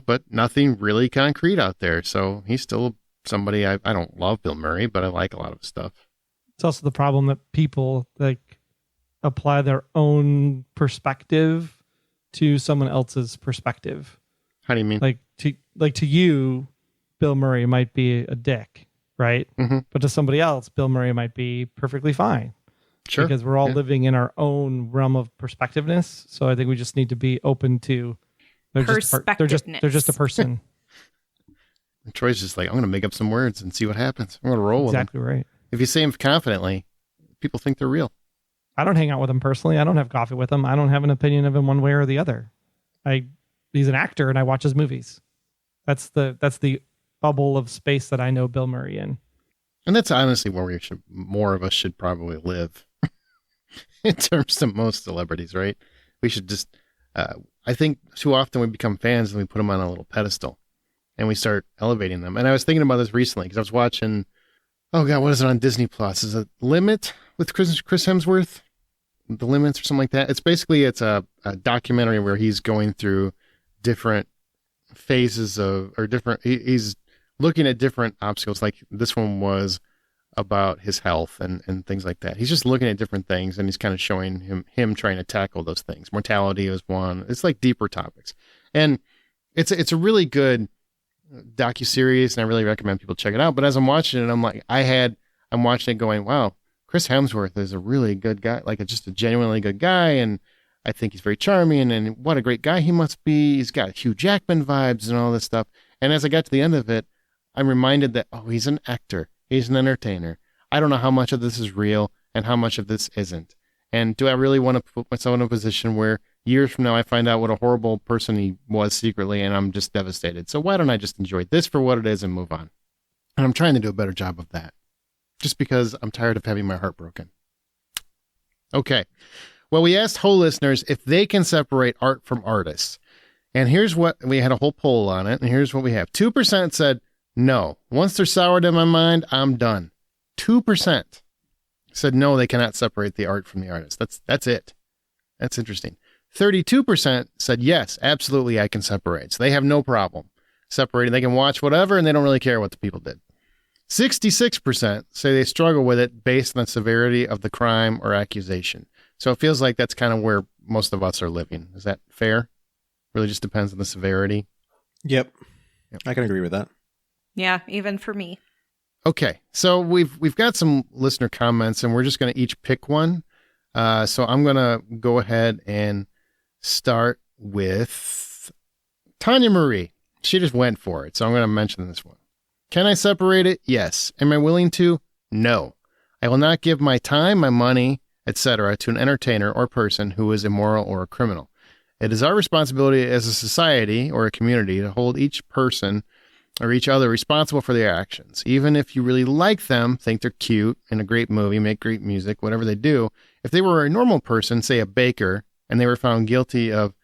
A: But nothing really concrete out there. So he's still somebody I don't love Bill Murray, but I like a lot of his stuff.
C: It's also the problem that people apply their own perspective to someone else's perspective.
A: How do you mean?
C: To you, Bill Murray might be a dick, right?
A: Mm-hmm.
C: But to somebody else, Bill Murray might be perfectly fine.
A: Sure.
C: Because we're all living in our own realm of perspectiveness. So I think we just need to be open to they're just a person.
A: And Troy's just like, I'm going to make up some words and see what happens. I'm going to roll with them.
C: Exactly right.
A: If you say them confidently, people think they're real.
C: I don't hang out with him personally. I don't have coffee with him. I don't have an opinion of him one way or the other. He's an actor and I watch his movies. That's the bubble of space that I know Bill Murray in.
A: And that's honestly where more of us should probably live in terms of most celebrities, right? We should just, I think too often we become fans and we put them on a little pedestal and we start elevating them. And I was thinking about this recently because I was watching, oh God, what is it on Disney Plus? Is it Limit with Chris Hemsworth? The Limits or something like that. It's a documentary where he's going through different phases he's looking at different obstacles. Like this one was about his health and things like that. He's just looking at different things and he's kind of showing him trying to tackle those things. Mortality is one. It's like deeper topics. And it's a really good docuseries and I really recommend people check it out. But as I'm watching it, I'm watching it going, wow, Chris Hemsworth is a really good guy, like just a genuinely good guy, and I think he's very charming, and what a great guy he must be. He's got Hugh Jackman vibes and all this stuff. And as I got to the end of it, I'm reminded that, oh, he's an actor. He's an entertainer. I don't know how much of this is real and how much of this isn't. And do I really want to put myself in a position where years from now I find out what a horrible person he was secretly and I'm just devastated? So why don't I just enjoy this for what it is and move on? And I'm trying to do a better job of that, just because I'm tired of having my heart broken. Okay. Well, we asked whole listeners if they can separate art from artists. And here's what we had a whole poll on it. And here's what we have. 2% said, no. Once they're soured in my mind, I'm done. 2% said, no, they cannot separate the art from the artist. That's it. That's interesting. 32% said, yes, absolutely, I can separate. So they have no problem separating. They can watch whatever, and they don't really care what the people did. 66% say they struggle with it based on the severity of the crime or accusation. So it feels like that's kind of where most of us are living. Is that fair? Really just depends on the severity.
B: Yep. I can agree with that.
D: Yeah, even for me.
A: Okay, so we've got some listener comments, and we're just going to each pick one. So I'm going to go ahead and start with Tanya Marie. She just went for it, so I'm going to mention this one. Can I separate it? Yes. Am I willing to? No. I will not give my time, my money, etc. to an entertainer or person who is immoral or a criminal. It is our responsibility as a society or a community to hold each person or each other responsible for their actions. Even if you really like them, think they're cute, in a great movie, make great music, whatever they do, if they were a normal person, say a baker, and they were found guilty of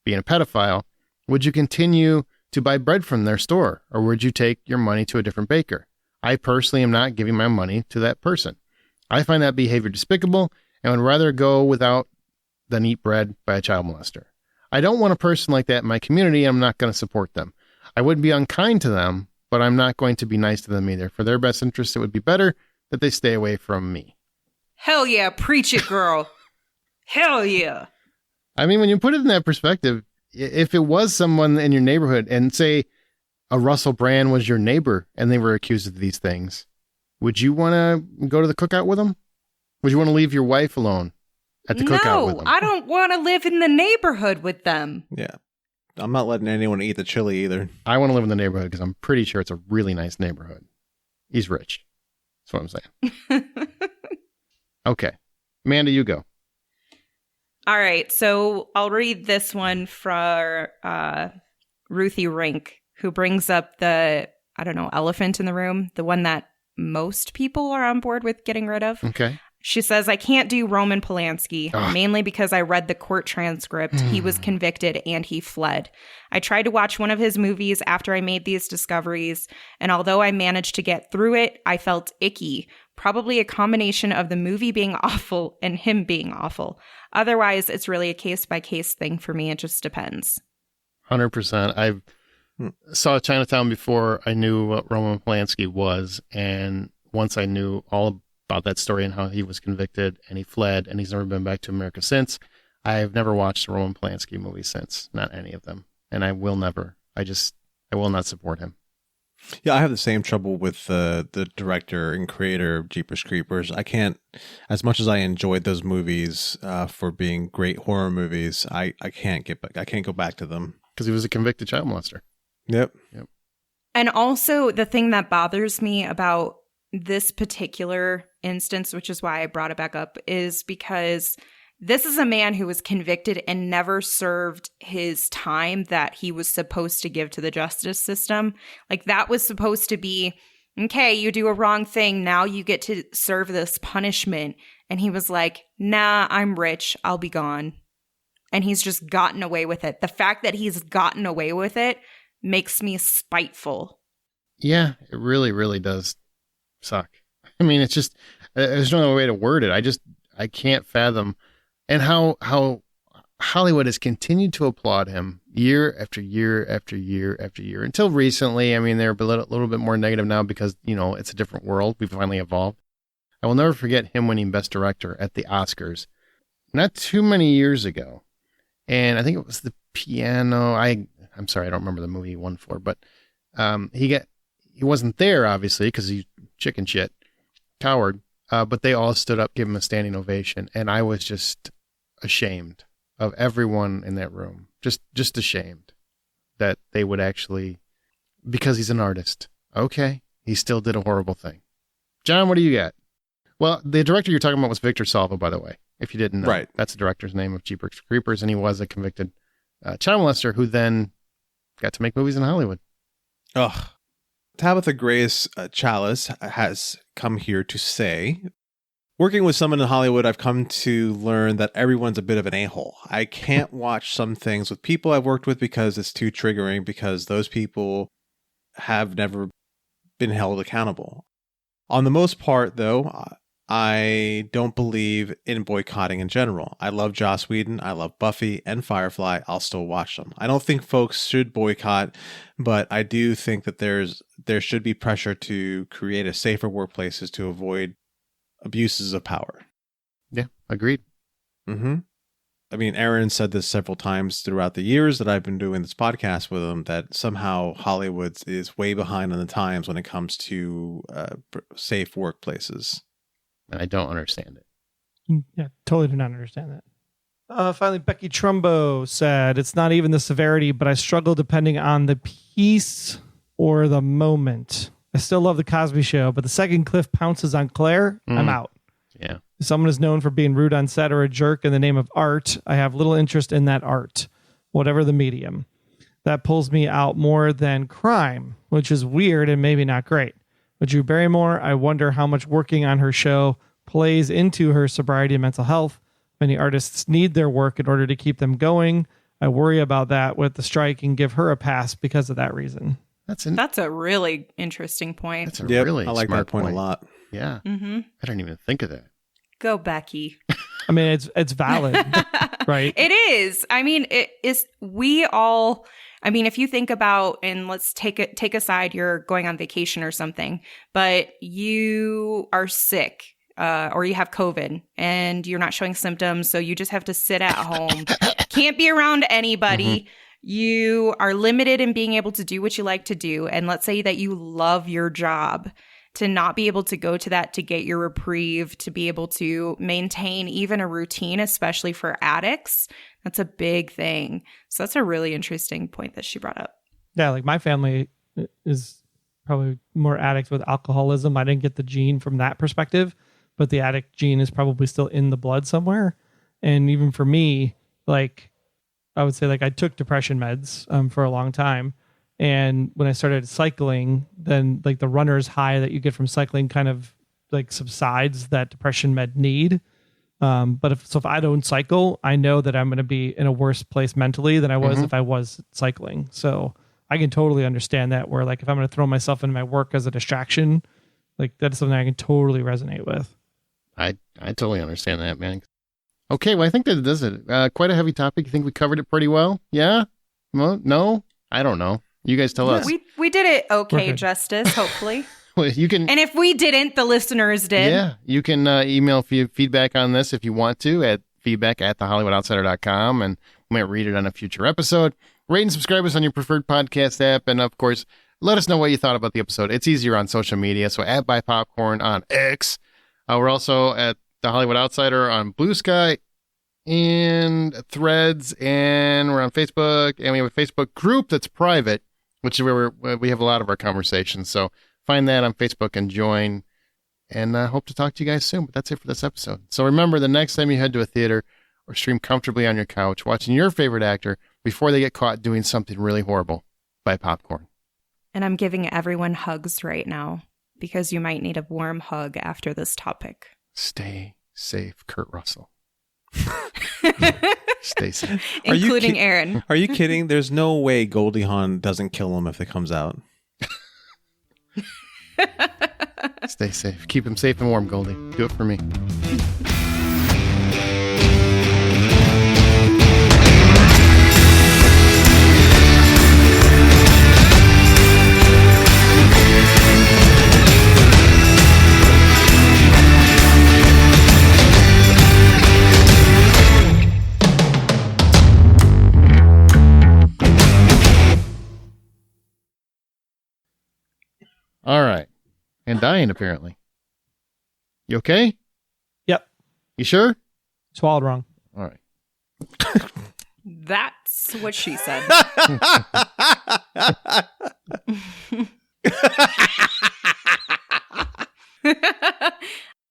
A: being a pedophile, would you continue to buy bread from their store, or would you take your money to a different baker? I personally am not giving my money to that person. I find that behavior despicable and would rather go without than eat bread by a child molester. I don't want a person like that in my community, and I'm not going to support them. I wouldn't be unkind to them, but I'm not going to be nice to them either. For their best interest, it would be better that they stay away from me.
D: Hell yeah, preach it, girl. Hell yeah.
A: I mean, when you put it in that perspective, if it was someone in your neighborhood and say a Russell Brand was your neighbor and they were accused of these things, would you want to go to the cookout with them? Would you want to leave your wife alone at the cookout with them?
D: No, I don't want to live in the neighborhood with them.
B: Yeah. I'm not letting anyone eat the chili either.
A: I want to live in the neighborhood because I'm pretty sure it's a really nice neighborhood. He's rich. That's what I'm saying. Okay. Amanda, you go.
D: All right. So I'll read this one for Ruthie Rink, who brings up the, I don't know, elephant in the room, the one that most people are on board with getting rid of.
A: Okay.
D: She says, I can't do Roman Polanski, mainly because I read the court transcript. He was convicted and he fled. I tried to watch one of his movies after I made these discoveries, and although I managed to get through it, I felt icky. Probably a combination of the movie being awful and him being awful. Otherwise, it's really a case-by-case thing for me. It just depends.
A: 100%. I saw Chinatown before I knew what Roman Polanski was, and once I knew all about that story and how he was convicted and he fled and he's never been back to America since, I've never watched a Roman Polanski movie since. Not any of them. And I will never. I will not support him.
B: Yeah, I have the same trouble with the director and creator of Jeepers Creepers. I can't, as much as I enjoyed those movies for being great horror movies, I can't go back to them.
A: Because he was a convicted child molester.
B: Yep.
D: And also the thing that bothers me about this particular instance, which is why I brought it back up, is because this is a man who was convicted and never served his time that he was supposed to give to the justice system. Like, that was supposed to be, okay, you do a wrong thing, now you get to serve this punishment. And he was like, nah, I'm rich, I'll be gone. And he's just gotten away with it. The fact that he's gotten away with it makes me spiteful.
A: Yeah, it really, really does suck. I mean, it's just, there's no other way to word it. I can't fathom. And how Hollywood has continued to applaud him year after year after year after year until recently. I mean, they're a little bit more negative now because, it's a different world. We've finally evolved. I will never forget him winning Best Director at the Oscars not too many years ago. And I think it was The Piano. I'm sorry, I don't remember the movie he won for, but he wasn't there, obviously, because he's chicken shit, coward. But they all stood up, gave him a standing ovation. And I was just ashamed of everyone in that room. Just ashamed that they would actually, because he's an artist. Okay. He still did a horrible thing. John, what do you got? Well, the director you're talking about was Victor Salva, by the way, if you didn't know.
B: Right.
A: That's the director's name of Jeepers Creepers, and he was a convicted child molester who then got to make movies in Hollywood.
B: Ugh. Tabitha Grace Chalice has come here to say, working with someone in Hollywood, I've come to learn that everyone's a bit of an a-hole. I can't watch some things with people I've worked with because it's too triggering, because those people have never been held accountable. On the most part, though, I don't believe in boycotting in general. I love Joss Whedon, I love Buffy and Firefly. I'll still watch them. I don't think folks should boycott, but I do think that there should be pressure to create a safer workplaces to avoid abuses of power.
A: Yeah, agreed.
B: Mm-hmm. I mean, Aaron said this several times throughout the years that I've been doing this podcast with him, that somehow Hollywood is way behind on the times when it comes to safe workplaces.
A: And I don't understand it.
C: Yeah, totally do not understand that. Finally, Becky Trumbo said, it's not even the severity, but I struggle depending on the piece or the moment. I still love the Cosby Show, but the second Cliff pounces on Claire, I'm out.
A: Yeah.
C: If someone is known for being rude on set or a jerk in the name of art, I have little interest in that art, whatever the medium. That pulls me out more than crime, which is weird and maybe not great. But Drew Barrymore, I wonder how much working on her show plays into her sobriety and mental health. Many artists need their work in order to keep them going. I worry about that with the strike and give her a pass because of that reason.
D: That's a really interesting point.
A: That's a really
B: I like
A: smart
B: that point a lot.
A: Yeah.
D: Mm-hmm.
A: I didn't even think of that.
D: Go, Becky.
C: I mean, it's valid, right?
D: It is. I mean, it is. We all. I mean, if you think about, and let's take aside you're going on vacation or something, but you are sick, or you have COVID and you're not showing symptoms, so you just have to sit at home, can't be around anybody. Mm-hmm. You are limited in being able to do what you like to do, and let's say that you love your job. To not be able to go to that to get your reprieve, to be able to maintain even a routine, especially for addicts, that's a big thing. So that's a really interesting point that she brought up.
C: Yeah, like my family is probably more addicts with alcoholism. I didn't get the gene from that perspective, but the addict gene is probably still in the blood somewhere. And even for me, like I would say, like I took depression meds for a long time. And when I started cycling, then like the runner's high that you get from cycling kind of like subsides that depression med need. But if I don't cycle, I know that I'm going to be in a worse place mentally than I was if I was cycling. So I can totally understand that, where like if I'm going to throw myself into my work as a distraction, like that's something I can totally resonate with.
A: I totally understand that, man. Okay, well, I think that does it. Quite a heavy topic. You think we covered it pretty well? Yeah? Well, no? I don't know. You guys tell us.
D: We did it okay, Justice, hopefully.
A: Well, you can,
D: and if we didn't, the listeners did.
A: Yeah, you can email feedback on this if you want to at feedback@thehollywoodoutsiders.com, and we might read it on a future episode. Rate and subscribe us on your preferred podcast app, and of course, let us know what you thought about the episode. It's easier on social media, so at Buy Popcorn on X. We're also at The Hollywood Outsider on Blue Sky and Threads, and we're on Facebook, and we have a Facebook group that's private, which is where we have a lot of our conversations. So find that on Facebook and join, and I hope to talk to you guys soon. But that's it for this episode. So remember, the next time you head to a theater or stream comfortably on your couch watching your favorite actor before they get caught doing something really horrible, buy popcorn.
D: And I'm giving everyone hugs right now because you might need a warm hug after this topic.
A: Stay safe, Kurt Russell. Stay safe.
D: Including Aaron.
B: Are you kidding? There's no way Goldie Hawn doesn't kill him if it comes out.
A: Stay safe. Keep him safe and warm, Goldie. Do it for me. All right. And dying, apparently. You okay?
C: Yep.
A: You sure?
C: Swallowed wrong.
A: All right.
D: That's what she said.